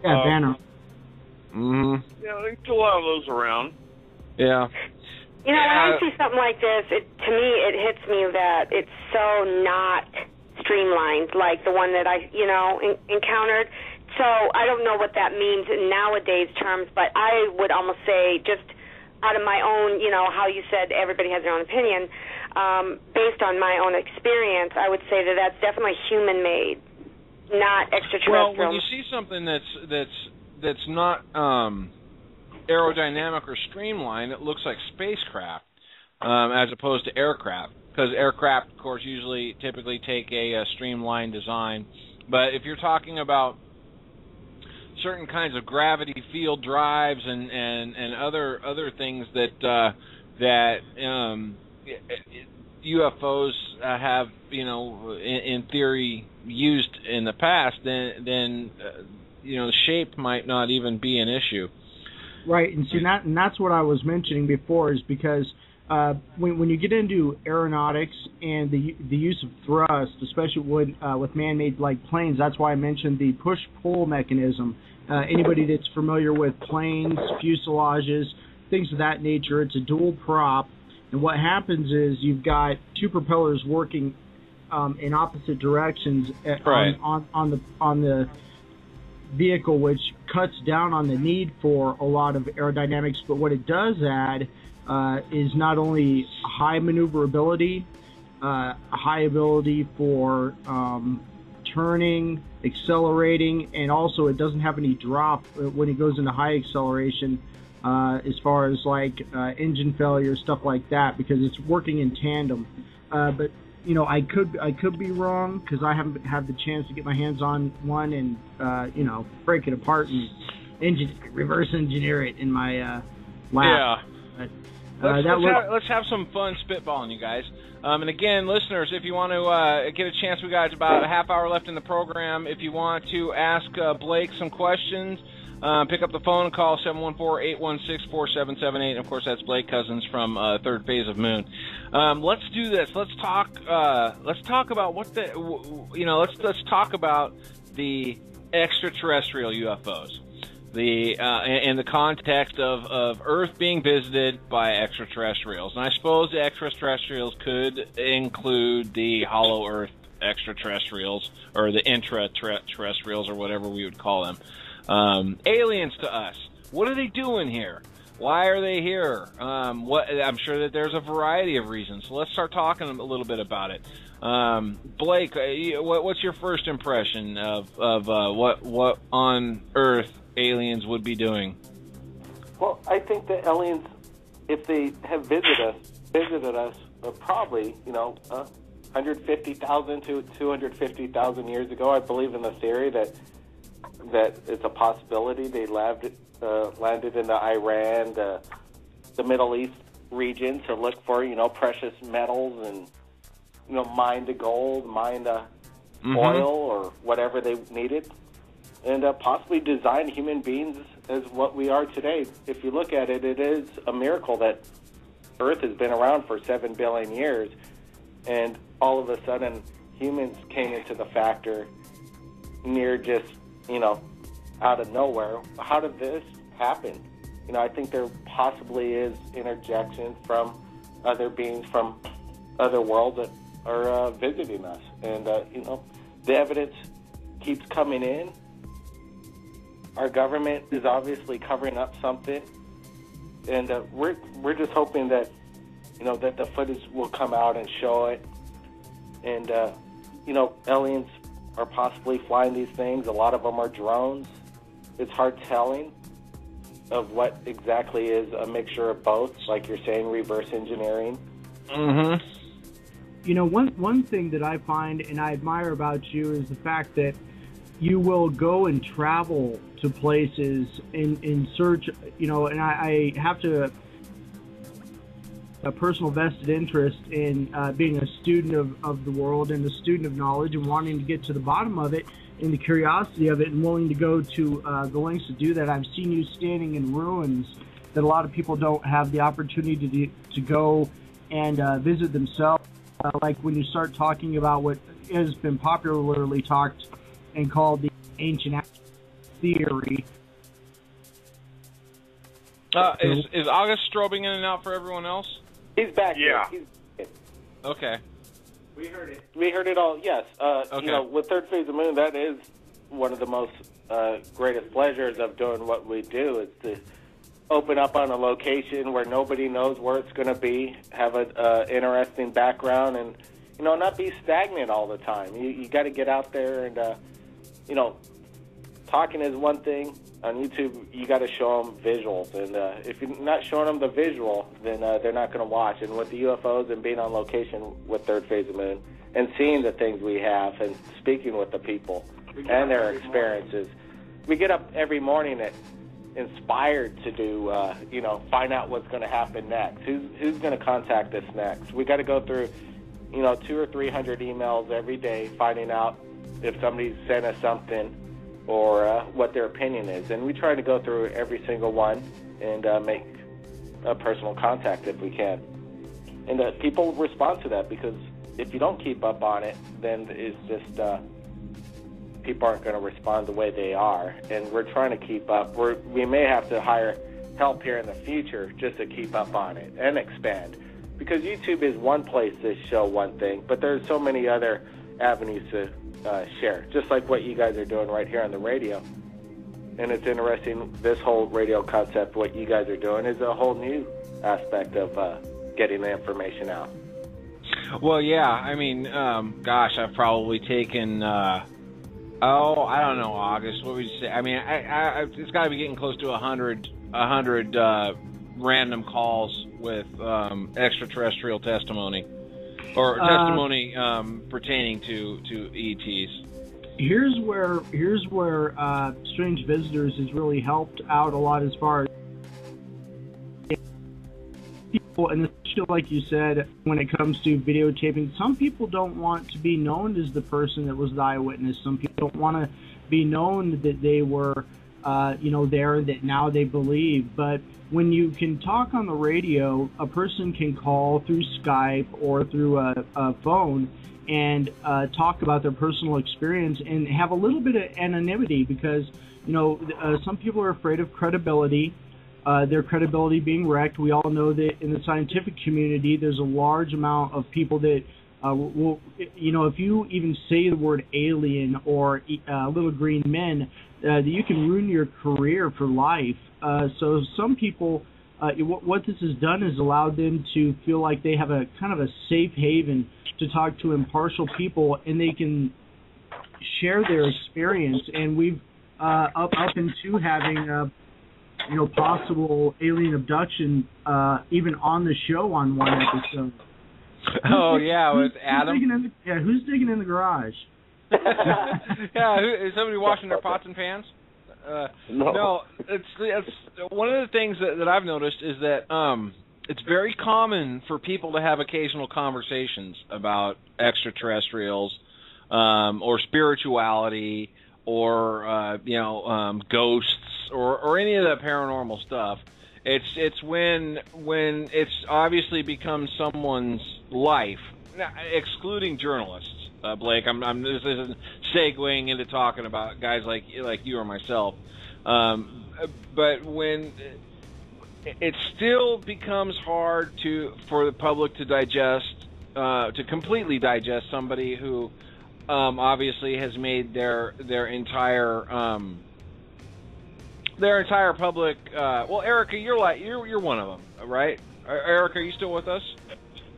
banner. Mm-hmm. Yeah, there's a lot of those around. Yeah. When I see something like this, to me it hits me that it's so not streamlined like the one that I encountered. So I don't know what that means in nowadays terms, but I would almost say, just out of my own, how you said everybody has their own opinion, based on my own experience, I would say that that's definitely human-made, not extraterrestrial. Well, when you see something that's not aerodynamic or streamlined, it looks like spacecraft as opposed to aircraft, because aircraft, of course, typically take a streamlined design. But if you're talking about certain kinds of gravity field drives and other things that UFOs have in theory used in the past, then the shape might not even be an issue. Right, and see that's what I was mentioning before, is because when you get into aeronautics and the use of thrust, especially with man-made like planes, that's why I mentioned the push-pull mechanism. Anybody that's familiar with planes, fuselages, things of that nature, it's a dual prop, and what happens is you've got two propellers working in opposite directions on the vehicle, which cuts down on the need for a lot of aerodynamics. But what it does add is not only high maneuverability, high ability for turning, accelerating, and also it doesn't have any drop when it goes into high acceleration as far as like engine failure, stuff like that, because it's working in tandem. But I could be wrong, because I haven't had the chance to get my hands on one and break it apart and reverse engineer it in my lab. Yeah. But, let's have some fun spitballing, you guys. And again, listeners, if you want to get a chance, we got about a half hour left in the program. If you want to ask Blake some questions, pick up the phone and call 714-816-4778. Of course, that's Blake Cousins from Third Phase of Moon. Let's do this. Let's talk about let's talk about the extraterrestrial UFOs. In the context of Earth being visited by extraterrestrials. And I suppose the extraterrestrials could include the hollow Earth extraterrestrials, or the intraterrestrials, or whatever we would call them. Aliens to us. What are they doing here? Why are they here? I'm sure that there's a variety of reasons. So let's start talking a little bit about it. Blake, what's your first impression of what on Earth aliens would be doing? Well, I think the aliens, if they have visited us, probably 150,000 to 250,000 years ago. I believe in the theory that it's a possibility they landed in the Iran, the Middle East region to look for precious metals and mine the gold, mine the oil, or whatever they needed, and possibly design human beings as what we are today. If you look at it, it is a miracle that Earth has been around for 7 billion years, and all of a sudden humans came into the factor near just, out of nowhere. How did this happen? I think there possibly is interjection from other beings from other worlds that are visiting us. And, the evidence keeps coming in. Our government is obviously covering up something, and we're just hoping that that the footage will come out and show it, and aliens are possibly flying these things. A lot of them are drones. It's hard telling of what exactly is a mixture of both, like you're saying, reverse engineering. one thing that I find and I admire about you is the fact that you will go and travel to places in search, and I have a personal vested interest in being a student of the world and a student of knowledge and wanting to get to the bottom of it and the curiosity of it and willing to go to the lengths to do that. I've seen you standing in ruins that a lot of people don't have the opportunity to go and visit themselves. Like when you start talking about what has been popularly talked and called the ancient theory. Is August strobing in and out for everyone else? He's back. Yeah. Okay. We heard it all. Yes. Okay. With Third Phase of Moon, that is one of the most greatest pleasures of doing what we do. Is to open up on a location where nobody knows where it's going to be, have an interesting background, and not be stagnant all the time. You got to get out there and talking is one thing. On YouTube, you got to show them visuals, and if you're not showing them the visual, then they're not going to watch. And with the UFOs and being on location with Third Phase of Moon and seeing the things we have and speaking with the people and their experiences, we get up every morning inspired to do, find out what's going to happen next. Who's going to contact us next? We got to go through, 200 or 300 emails every day, finding out if somebody sent us something or what their opinion is. And we try to go through every single one and make a personal contact if we can. And people respond to that, because if you don't keep up on it, then it's just people aren't going to respond the way they are. And we're trying to keep up. We may have to hire help here in the future just to keep up on it and expand. Because YouTube is one place to show one thing, but there's so many other avenues to share, just like what you guys are doing right here on the radio. And it's interesting, this whole radio concept, what you guys are doing, is a whole new aspect of getting the information out. Well, yeah, I mean, I've probably taken, I don't know, August, what would you say? I mean, it's got to be getting close to 100 random calls with extraterrestrial testimony. Or testimony pertaining to ETs. Here's where Strange Visitors has really helped out a lot as far as people, and especially like you said, when it comes to videotaping, some people don't want to be known as the person that was the eyewitness. Some people don't want to be known that they were, there, that now they believe. But when you can talk on the radio, a person can call through Skype or through a phone and talk about their personal experience and have a little bit of anonymity, because, some people are afraid of credibility, their credibility being wrecked. We all know that in the scientific community, there's a large amount of people that will, if you even say the word alien or little green men, that you can ruin your career for life. So some people, what this has done is allowed them to feel like they have a kind of a safe haven to talk to impartial people, and they can share their experience. And we've up into having possible alien abduction even on the show on one episode. Oh yeah, with Adam. Who's digging in the garage? Yeah, is somebody washing their pots and pans? No, it's one of the things that I've noticed is that it's very common for people to have occasional conversations about extraterrestrials or spirituality or ghosts or any of the paranormal stuff. It's when it's obviously become someone's life, excluding journalists. Blake, this isn't segueing into talking about guys like you or myself, but when it still becomes hard for the public to digest, to completely digest somebody who obviously has made their entire public. Well, Erica, you're one of them, right? Erica, are you still with us?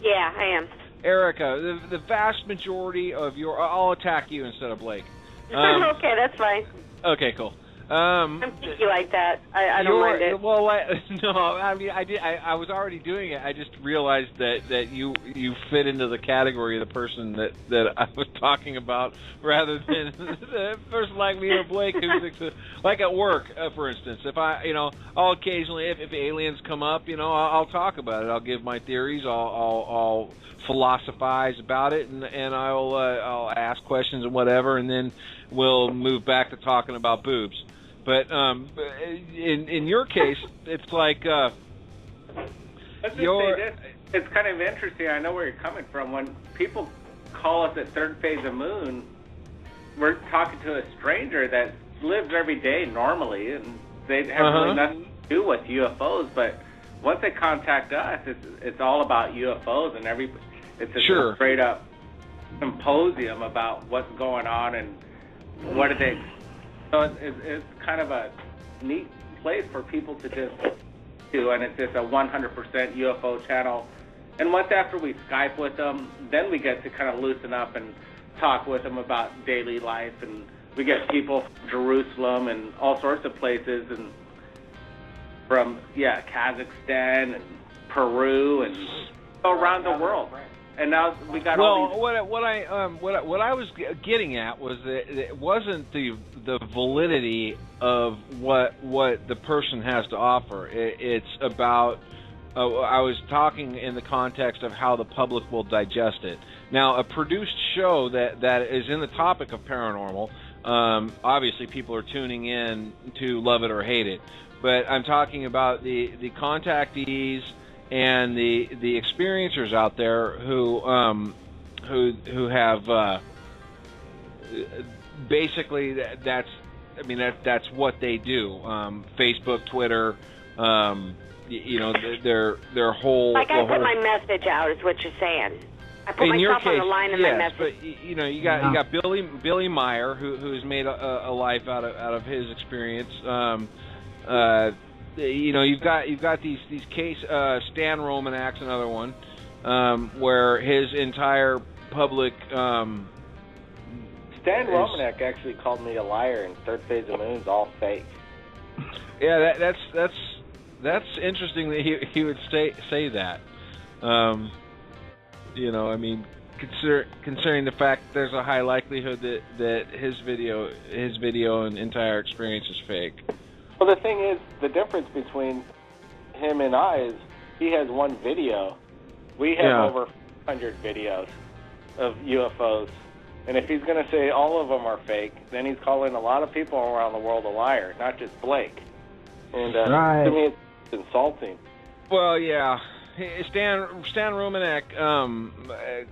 Yeah, I am. Erica, the vast majority of I'll attack you instead of Blake. Okay, that's fine. Okay, cool. I'm picky like that. I don't mind it. Well, no, I mean, I was already doing it. I just realized that you fit into the category of the person that I was talking about, rather than a person like me or Blake who's like at work, for instance. If I'll occasionally, if aliens come up, I'll talk about it. I'll give my theories. I'll philosophize about it, and I'll ask questions and whatever, and then we'll move back to talking about boobs. But in your case, it's like let's just say this. It's kind of interesting. I know where you're coming from. When people call us at third phase of moon, we're talking to a stranger that lives every day normally, and they have really nothing to do with UFOs. But once they contact us, it's all about UFOs, and it's a straight up symposium about what's going on and what do they. So it's kind of a neat place for people to just do, and it's just a 100% UFO channel. And once after we Skype with them, then we get to kind of loosen up and talk with them about daily life. And we get people from Jerusalem and all sorts of places, and from Kazakhstan and Peru and around the world. And now we got all these. What I was getting at was that it wasn't the validity of what the person has to offer. It's about. I was talking in the context of how the public will digest it. Now, a produced show that is in the topic of paranormal, obviously people are tuning in to love it or hate it. But I'm talking about the contactees and the experiencers out there who have basically that's what they do. Facebook, Twitter, their whole. Like I put my message out, is what you're saying. I put myself on the line in my message. But you got Billy Meyer who's made a life out of his experience. You've got these case Stan Romanak's another one, where his entire public. Stan Romanak actually called me a liar, and third phase of moon's all fake. Yeah, that's interesting that he would say that. Considering the fact there's a high likelihood that his video and entire experience is fake. Well, the thing is, the difference between him and I is he has one video. We have over 100 videos of UFOs. And if he's going to say all of them are fake, then he's calling a lot of people around the world a liar, not just Blake. And to me, it's insulting. Well, yeah. Stan Romanak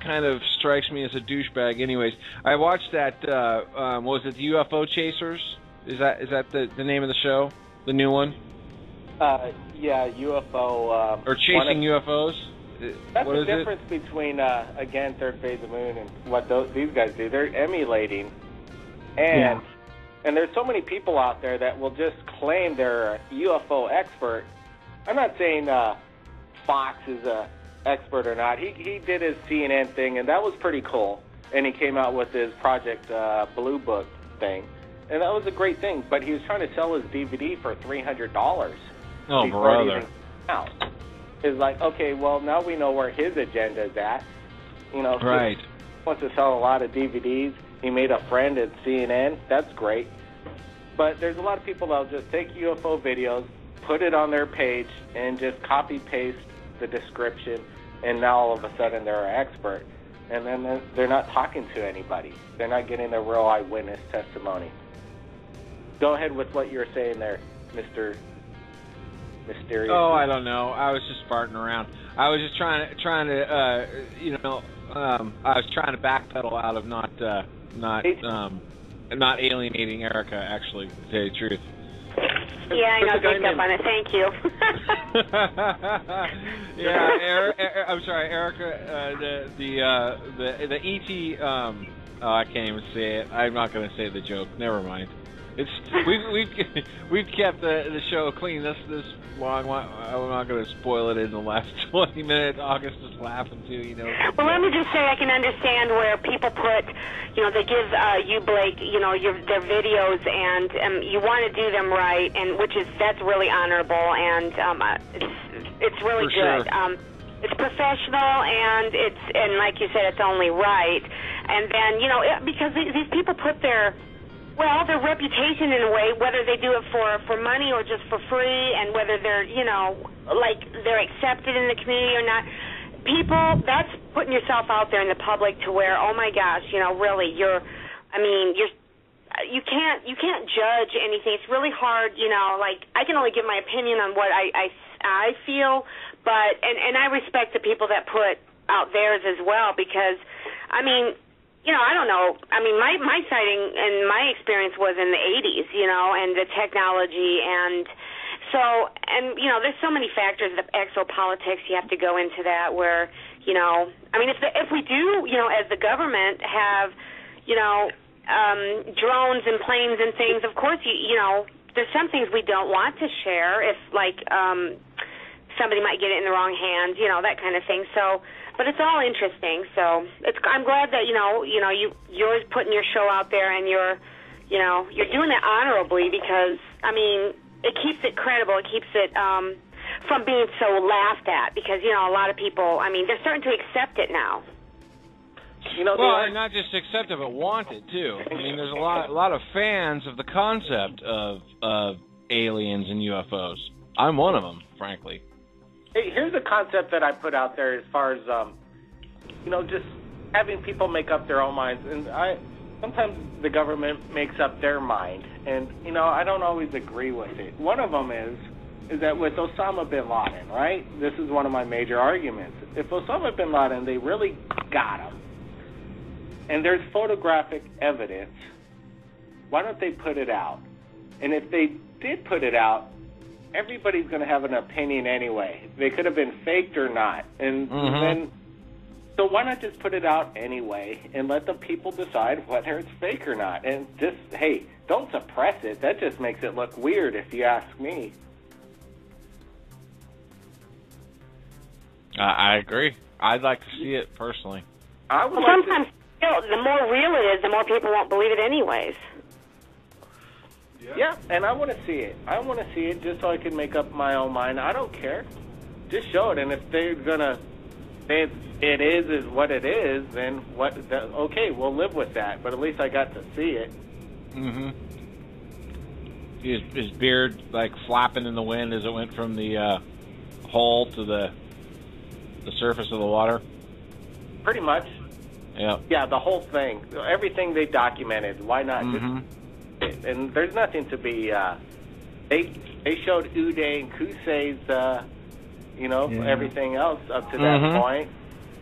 kind of strikes me as a douchebag. Anyways, I watched that, was it the UFO Chasers? Is that the name of the show? The new one? UFO. Or Chasing UFOs? That's the difference between, again, third phase of moon and what these guys do. They're emulating. And there's so many people out there that will just claim they're a UFO expert. I'm not saying Fox is a expert or not. He did his CNN thing, and that was pretty cool. And he came out with his Project Blue Book thing. And that was a great thing, but he was trying to sell his DVD for $300. Oh, brother. It's like, okay, well, now we know where his agenda is at. Right. He wants to sell a lot of DVDs. He made a friend at CNN. That's great. But there's a lot of people that will just take UFO videos, put it on their page, and just copy-paste the description, and now all of a sudden they're an expert. And then they're not talking to anybody. They're not getting a real eyewitness testimony. Go ahead with what you're saying there, Mr. Mysterious. Oh, I don't know. I was just farting around. I was just trying to I was trying to backpedal out of not alienating Erica, actually, to tell you the truth. Yeah, I know. Picked up on it. Thank you. I'm sorry, Erica. The ET. I can't even say it. I'm not going to say the joke. Never mind. we've kept the show clean this long. I'm not going to spoil it in the last 20 minutes. August is laughing too, you know. Well, let me just say I can understand where people put, they give you, Blake, their videos, and you want to do them right, and that's really honorable, and it's really For good. sure. It's professional, and like you said, it's only right. And then, because these people put their reputation in a way, whether they do it for money or just for free, and whether they're, they're accepted in the community or not. People, that's putting yourself out there in the public to where, oh my gosh, really, you can't judge anything. It's really hard, I can only give my opinion on what I feel, but, and I respect the people that put out theirs as well, because, I don't know. My sighting and my experience was in the 80s, and the technology, and so, and, there's so many factors, the exopolitics, you have to go into that where, if we do, as the government have, drones and planes and things, of course, there's some things we don't want to share if, somebody might get it in the wrong hands, that kind of thing. So, but it's all interesting. So I'm glad that you're putting your show out there, and you're doing it honorably, because it keeps it credible. It keeps it from being so laughed at, because a lot of people, they're starting to accept it now. And not just accept it, but want it too. There's a lot of fans of the concept of aliens and UFOs. I'm one of them, frankly. Hey, here's a concept that I put out there as far as, just having people make up their own minds. And sometimes the government makes up their mind, and, I don't always agree with it. One of them is that with Osama bin Laden, right? This is one of my major arguments. If Osama bin Laden, they really got him, and there's photographic evidence, why don't they put it out? And if they did put it out, everybody's going to have an opinion anyway. They could have been faked or not. And then, so why not just put it out anyway and let the people decide whether it's fake or not? And just, hey, don't suppress it. That just makes it look weird, if you ask me. I agree. I'd like to see it personally. Sometimes, the more real it is, the more people won't believe it anyways. Yeah, and I want to see it. I want to see it just so I can make up my own mind. I don't care. Just show it. And if they're going to say it is what it is, then okay, we'll live with that. But at least I got to see it. Mm-hmm. His beard, flapping in the wind as it went from the hole to the surface of the water? Pretty much. Yeah. Yeah, the whole thing. Everything they documented. Why not just... And there's nothing to be. They showed Uday and Kusei's, everything else up to that point.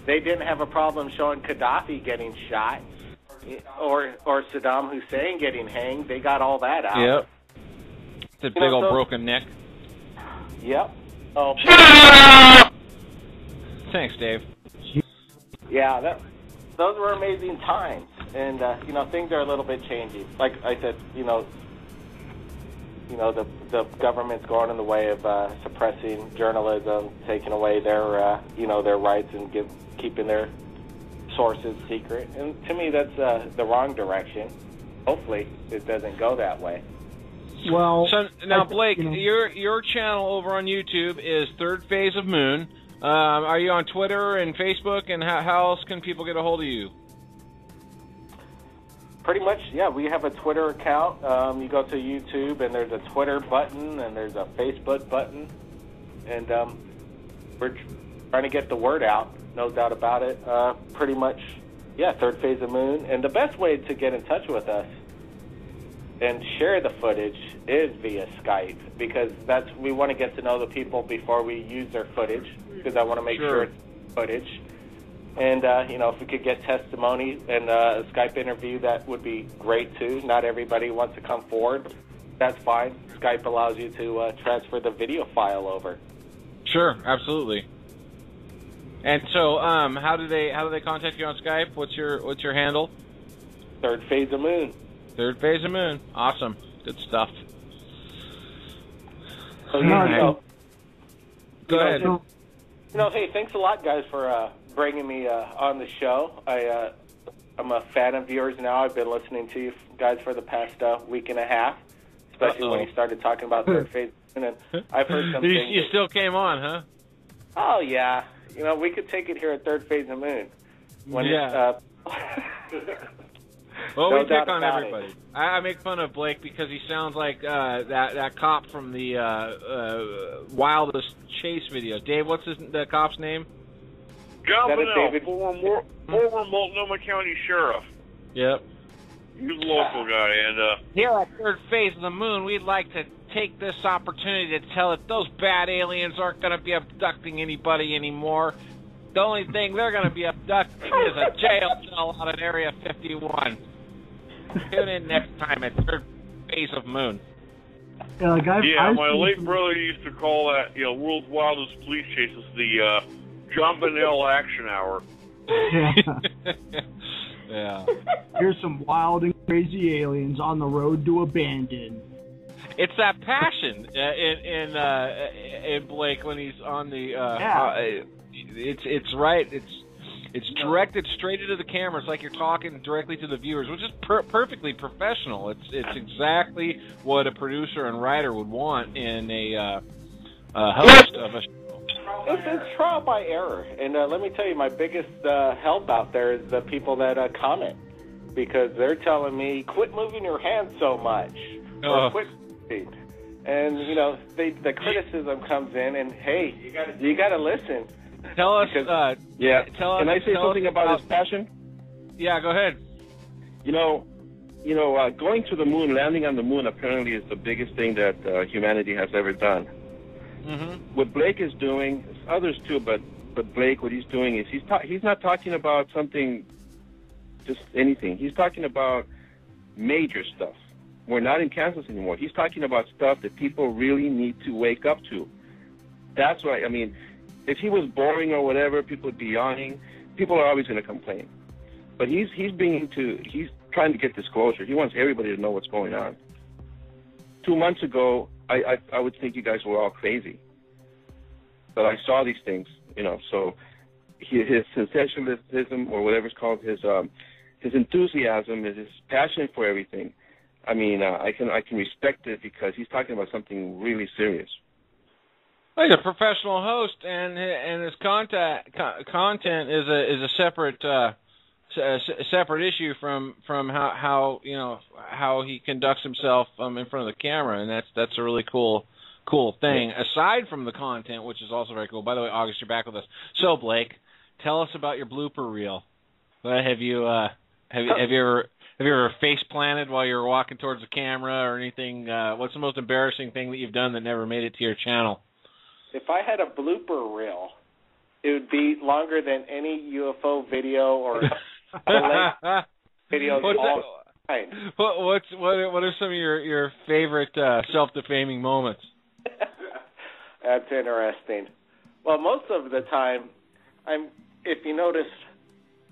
They didn't have a problem showing Gaddafi getting shot, or Saddam Hussein getting hanged. They got all that out. Yep. It's a big old broken neck. Yep. Oh. Thanks, Dave. Yeah, those were amazing times. And, things are a little bit changing. Like I said, the government's going in the way of suppressing journalism, taking away their, their rights and keeping their sources secret. And to me, that's the wrong direction. Hopefully, it doesn't go that way. Well, so now, Blake, your channel over on YouTube is Third Phase of Moon. Are you on Twitter and Facebook, and how else can people get a hold of you? Pretty much, yeah. We have a Twitter account. You go to YouTube, and there's a Twitter button, and there's a Facebook button. And we're trying to get the word out, no doubt about it. Pretty much, yeah, Third Phase of Moon. And the best way to get in touch with us and share the footage is via Skype, because we want to get to know the people before we use their footage, because I want to make sure it's footage. And, if we could get testimony and a Skype interview, that would be great, too. Not everybody wants to come forward. That's fine. Skype allows you to transfer the video file over. Sure, absolutely. And so, how do they contact you on Skype? What's your handle? Third Phase of Moon. Third Phase of Moon. Awesome. Good stuff. So, Go ahead. Hey, thanks a lot, guys, for bringing me on the show. I'm a fan of yours now. I've been listening to you guys for the past week and a half, especially when you started talking about third phase. And I've heard some things. You still came on, huh? Oh, yeah. We could take it here at Third Phase of Moon. Well, No we pick doubt on about everybody. I make fun of Blake because he sounds like that cop from the Wildest Chase video. Dave, what's the cop's name? John Bonnell, former Multnomah County Sheriff. Yep. He's a local guy, and here at Third Phase of the Moon, we'd like to take this opportunity to tell that those bad aliens aren't going to be abducting anybody anymore. The only thing they're going to be abducting is a jail cell out in Area 51. Tune in next time at Third Phase of Moon. My late brother used to call that, World's Wildest Police Chases, the John Bonnell Action Hour. Yeah. Here's some wild and crazy aliens on the road to abandon. It's that passion in Blake when he's on the. It's right. It's directed straight into the camera. It's like you're talking directly to the viewers, which is perfectly professional. It's exactly what a producer and writer would want in a host of a show. It's trial by error. And let me tell you, my biggest help out there is the people that comment. Because they're telling me, quit moving your hands so much. Or quit moving. And, the criticism comes in, and, hey, you got to listen. Tell us. Can I say something about his passion? Yeah, go ahead. Going to the moon, landing on the moon, apparently is the biggest thing that humanity has ever done. Mm-hmm. What Blake is doing, others too, but Blake, what he's doing is he's not talking about something, just anything. He's talking about major stuff. We're not in Kansas anymore. He's talking about stuff that people really need to wake up to. That's why, if he was boring or whatever, people would be yawning. People are always going to complain. But he's trying to get disclosure. He wants everybody to know what's going on. 2 months ago, I would think you guys were all crazy. But I saw these things, so his sensationalism, or whatever it's called, his enthusiasm, his passion for everything. I can respect it because he's talking about something really serious. He's a professional host, and his content is a separate separate issue from how he conducts himself in front of the camera, and that's a really cool thing. Yeah. Aside from the content, which is also very cool. By the way, August, you're back with us. So, Blake, tell us about your blooper reel. Have you ever face planted while you were walking towards the camera or anything? What's the most embarrassing thing that you've done that never made it to your channel? If I had a blooper reel, it would be longer than any UFO video or videos all time. What are some of your favorite self-defaming moments? That's interesting. Well, most of the time, if you notice,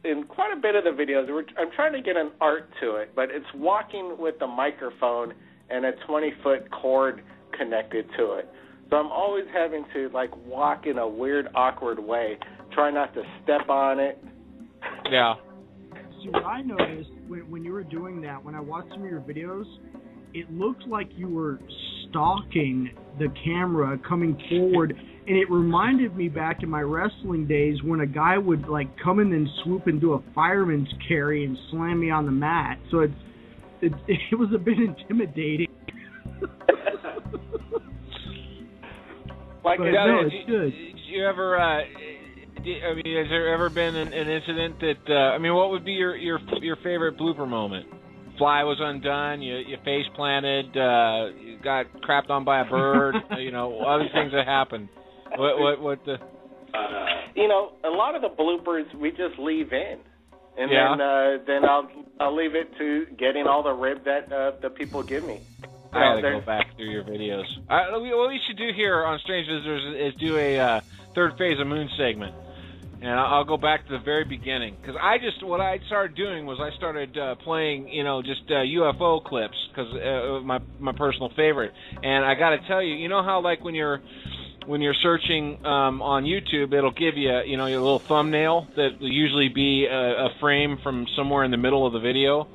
in quite a bit of the videos, I'm trying to get an art to it, but it's walking with a microphone and a 20-foot cord connected to it. So I'm always having to, walk in a weird, awkward way, try not to step on it. Yeah. See, what I noticed when you were doing that, when I watched some of your videos, it looked like you were stalking the camera coming forward, and it reminded me back in my wrestling days when a guy would, come in and swoop and do a fireman's carry and slam me on the mat. So it was a bit intimidating. It's good. You ever? Has there ever been an incident that? What would be your favorite blooper moment? Fly was undone. You face planted. You got crapped on by a bird. Other things that happened. What the? A lot of the bloopers we just leave in, and then I'll leave it to getting all the rib that the people give me. I gotta go back through your videos. What we should do here on Strange Visitors is do a Third Phase of Moon segment. And I'll go back to the very beginning, because what I started doing was I started playing, just UFO clips, because my personal favorite. And I got to tell you, you know how like when you're searching on YouTube, it'll give you, your little thumbnail that will usually be a frame from somewhere in the middle of the video.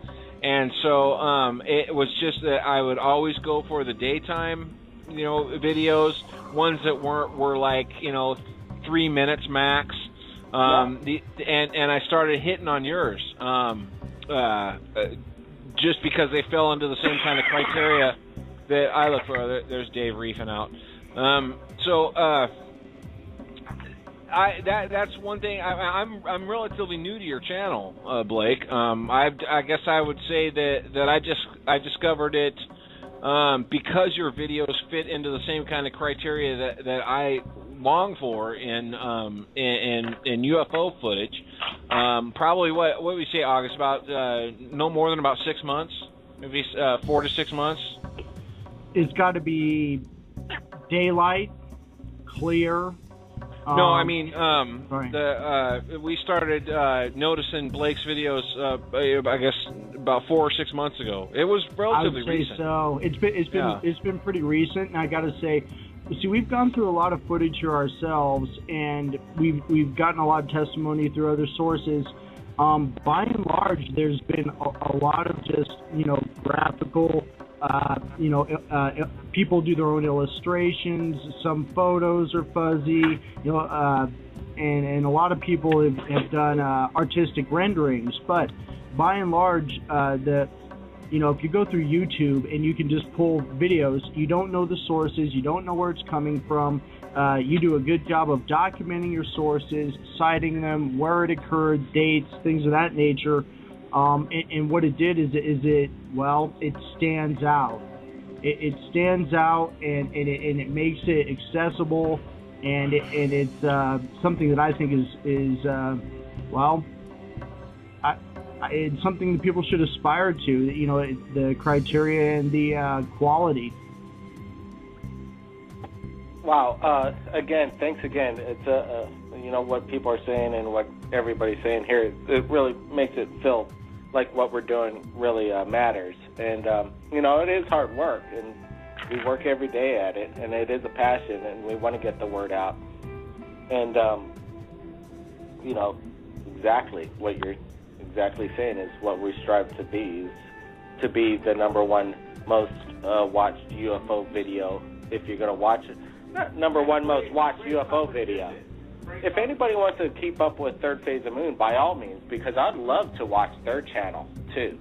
And so it was just that I would always go for the daytime, videos, ones that were like, 3 minutes max. And I started hitting on yours, just because they fell into the same kind of criteria that I look for. There's Dave reefing out. That's one thing. I'm relatively new to your channel, Blake. I guess I would say that I discovered it because your videos fit into the same kind of criteria that I long for in UFO footage. Probably what we say, August, about no more than about 6 months, maybe 4 to 6 months. It's got to be daylight, clear. No, I mean we started noticing Blake's videos. I guess about 4 or 6 months ago. It was relatively recent. So it's been pretty recent, and I got to say. See, we've gone through a lot of footage here ourselves, and we've gotten a lot of testimony through other sources. By and large, there's been a lot of just graphical. People do their own illustrations. Some photos are fuzzy. And a lot of people have done artistic renderings. But by and large, if you go through YouTube and you can just pull videos, you don't know the sources, you don't know where it's coming from. You do a good job of documenting your sources, citing them, where it occurred, dates, things of that nature. And what it did is it stands out. It stands out, and it makes it accessible, and it's something that I think is it's something that people should aspire to, the criteria and the quality. Wow. Again, thanks again. It's what people are saying and what everybody's saying here, it really makes it feel like what we're doing really matters. And, it is hard work, and we work every day at it, and it is a passion, and we want to get the word out. And, exactly what you're exactly saying is what we strive to be, is to be the number one most watched UFO video. If you're going to watch it, not number one most watched UFO video. If anybody wants to keep up with Third Phase of Moon, by all means, because I'd love to watch their channel too.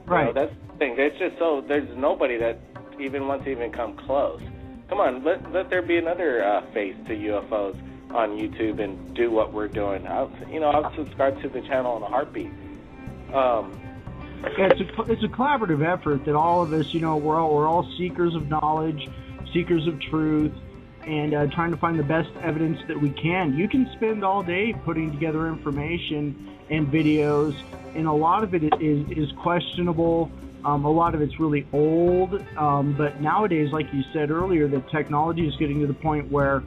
Right. That's the thing. It's just so there's nobody that even wants to even come close. Come on, let there be another face to UFOs on YouTube and do what we're doing. I'll subscribe to the channel in a heartbeat. It's a collaborative effort that all of us, we're all seekers of knowledge, seekers of truth, and trying to find the best evidence that we can. You can spend all day putting together information and videos, and a lot of it is questionable. A lot of it's really old, but nowadays, like you said earlier, the technology is getting to the point where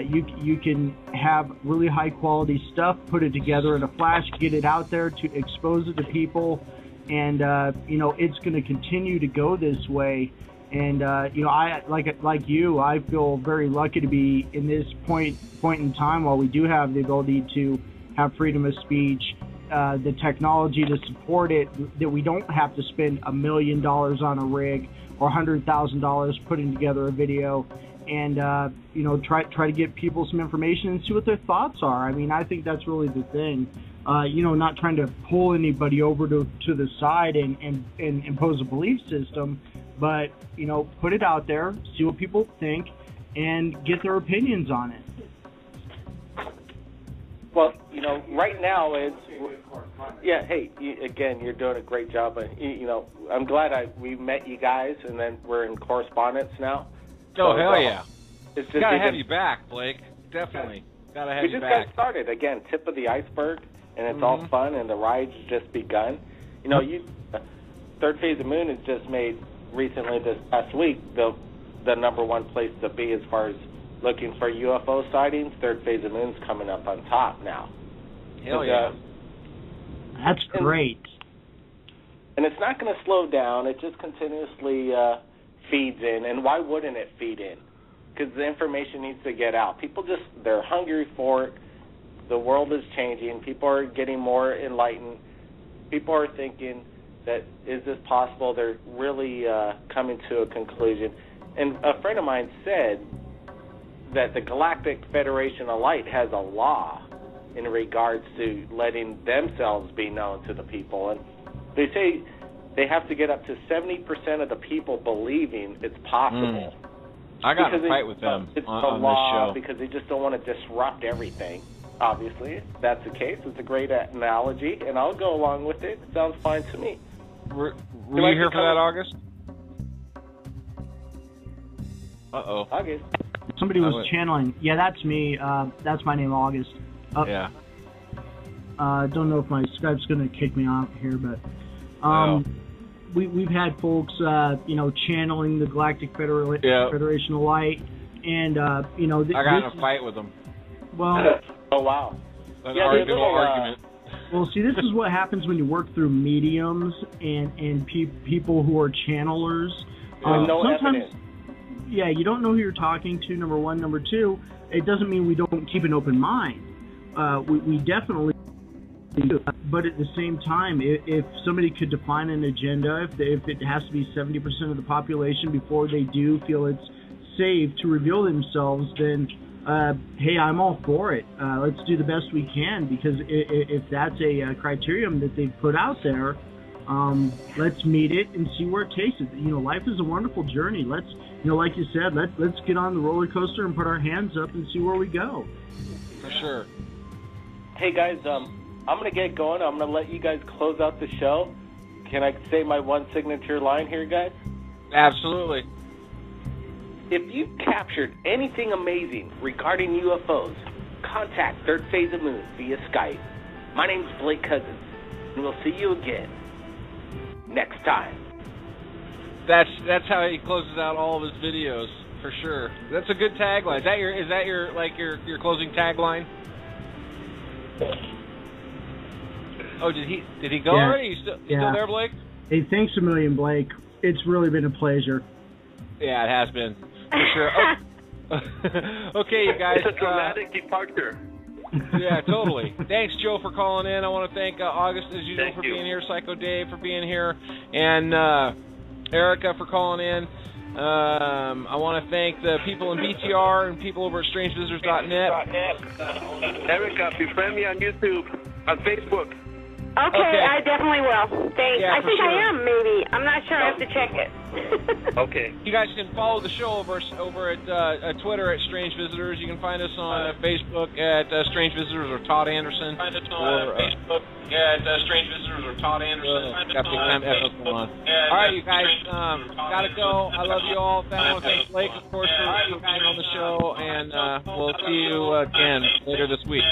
you can have really high quality stuff, put it together in a flash, get it out there to expose it to people, and it's going to continue to go this way. And I like you, I feel very lucky to be in this point in time while we do have the ability to have freedom of speech, the technology to support it, that we don't have to spend $1 million on a rig or $100,000 putting together a video, and try to get people some information and see what their thoughts are. I mean, I think that's really the thing. Not trying to pull anybody over to the side and impose a belief system, but put it out there, see what people think, and get their opinions on it. Well, right now hey, again, you're doing a great job. I'm glad we met you guys, and then we're in correspondence now. Oh, hell yeah. It's just gotta have you back, Blake. Definitely. Gotta have you back. We just got started. Again, tip of the iceberg, and it's all fun, and the ride's just begun. Third Phase of Moon has just made recently this past week the number one place to be as far as looking for UFO sightings, third phase of moon's coming up on top now. Hell yeah. That's great. And it's not going to slow down. It just continuously feeds in. And why wouldn't it feed in? Because the information needs to get out. People they're hungry for it. The world is changing. People are getting more enlightened. People are thinking that, is this possible? They're really coming to a conclusion. And a friend of mine said that the Galactic Federation of Light has a law in regards to letting themselves be known to the people. And they say they have to get up to 70% of the people believing it's possible. I got in a fight with them it's on the law this show. because they just don't want to disrupt everything. Obviously, if that's the case. It's a great analogy, and I'll go along with it. It sounds fine to me. Were you here for that, August? Uh-oh. August. Somebody was channeling. Yeah, that's me. That's my name, August. Yeah. Don't know if my Skype's going to kick me off here, but we've had folks, channeling the Galactic Federation of Light, and I got in a fight with them. Well. Oh wow. An argument. Well, see, this is what happens when you work through mediums and people who are channelers. No sometimes, evidence. Yeah, you don't know who you're talking to, number one. Number two, it doesn't mean we don't keep an open mind. We definitely do. But at the same time, if somebody could define an agenda, if it has to be 70% of the population before they do feel it's safe to reveal themselves, then hey, I'm all for it. Let's do the best we can, because if that's a criterion that they've put out there, let's meet it and see where it takes us. Life is a wonderful journey. Let's, like you said, let's get on the roller coaster and put our hands up and see where we go. For sure. Hey guys, I'm gonna get going. I'm gonna let you guys close out the show. Can I say my one signature line here, guys? Absolutely. If you've captured anything amazing regarding UFOs, contact Third Phase of Moon via Skype. My name's Blake Cousins, and we'll see you again next time. That's how he closes out all of his videos, for sure. That's a good tagline. Is that your closing tagline? Oh, did he go already? You still there, Blake? Hey, thanks a million, Blake. It's really been a pleasure. Yeah, it has been. For sure. Okay, you guys. It's a dramatic departure. Yeah, totally. Thanks, Joe, for calling in. I want to thank August, as usual, for being here, Psycho Dave for being here, and Erica for calling in. I want to thank the people in BTR and people over at strangevisitors.net. Erica, befriend me on YouTube, on Facebook. Okay, I definitely will. Thanks. Yeah, I think sure. I am, maybe. I'm not sure. I have to check it. Okay. You guys can follow the show over at Twitter at Strange Visitors. You can find us on Facebook at Strange Visitors or Todd Anderson. Find us on Facebook at Strange Visitors or Todd Anderson. All right, you guys, gotta go. I love you all. I want to thank Blake, of course, for being on the show, and we'll see you again later this week.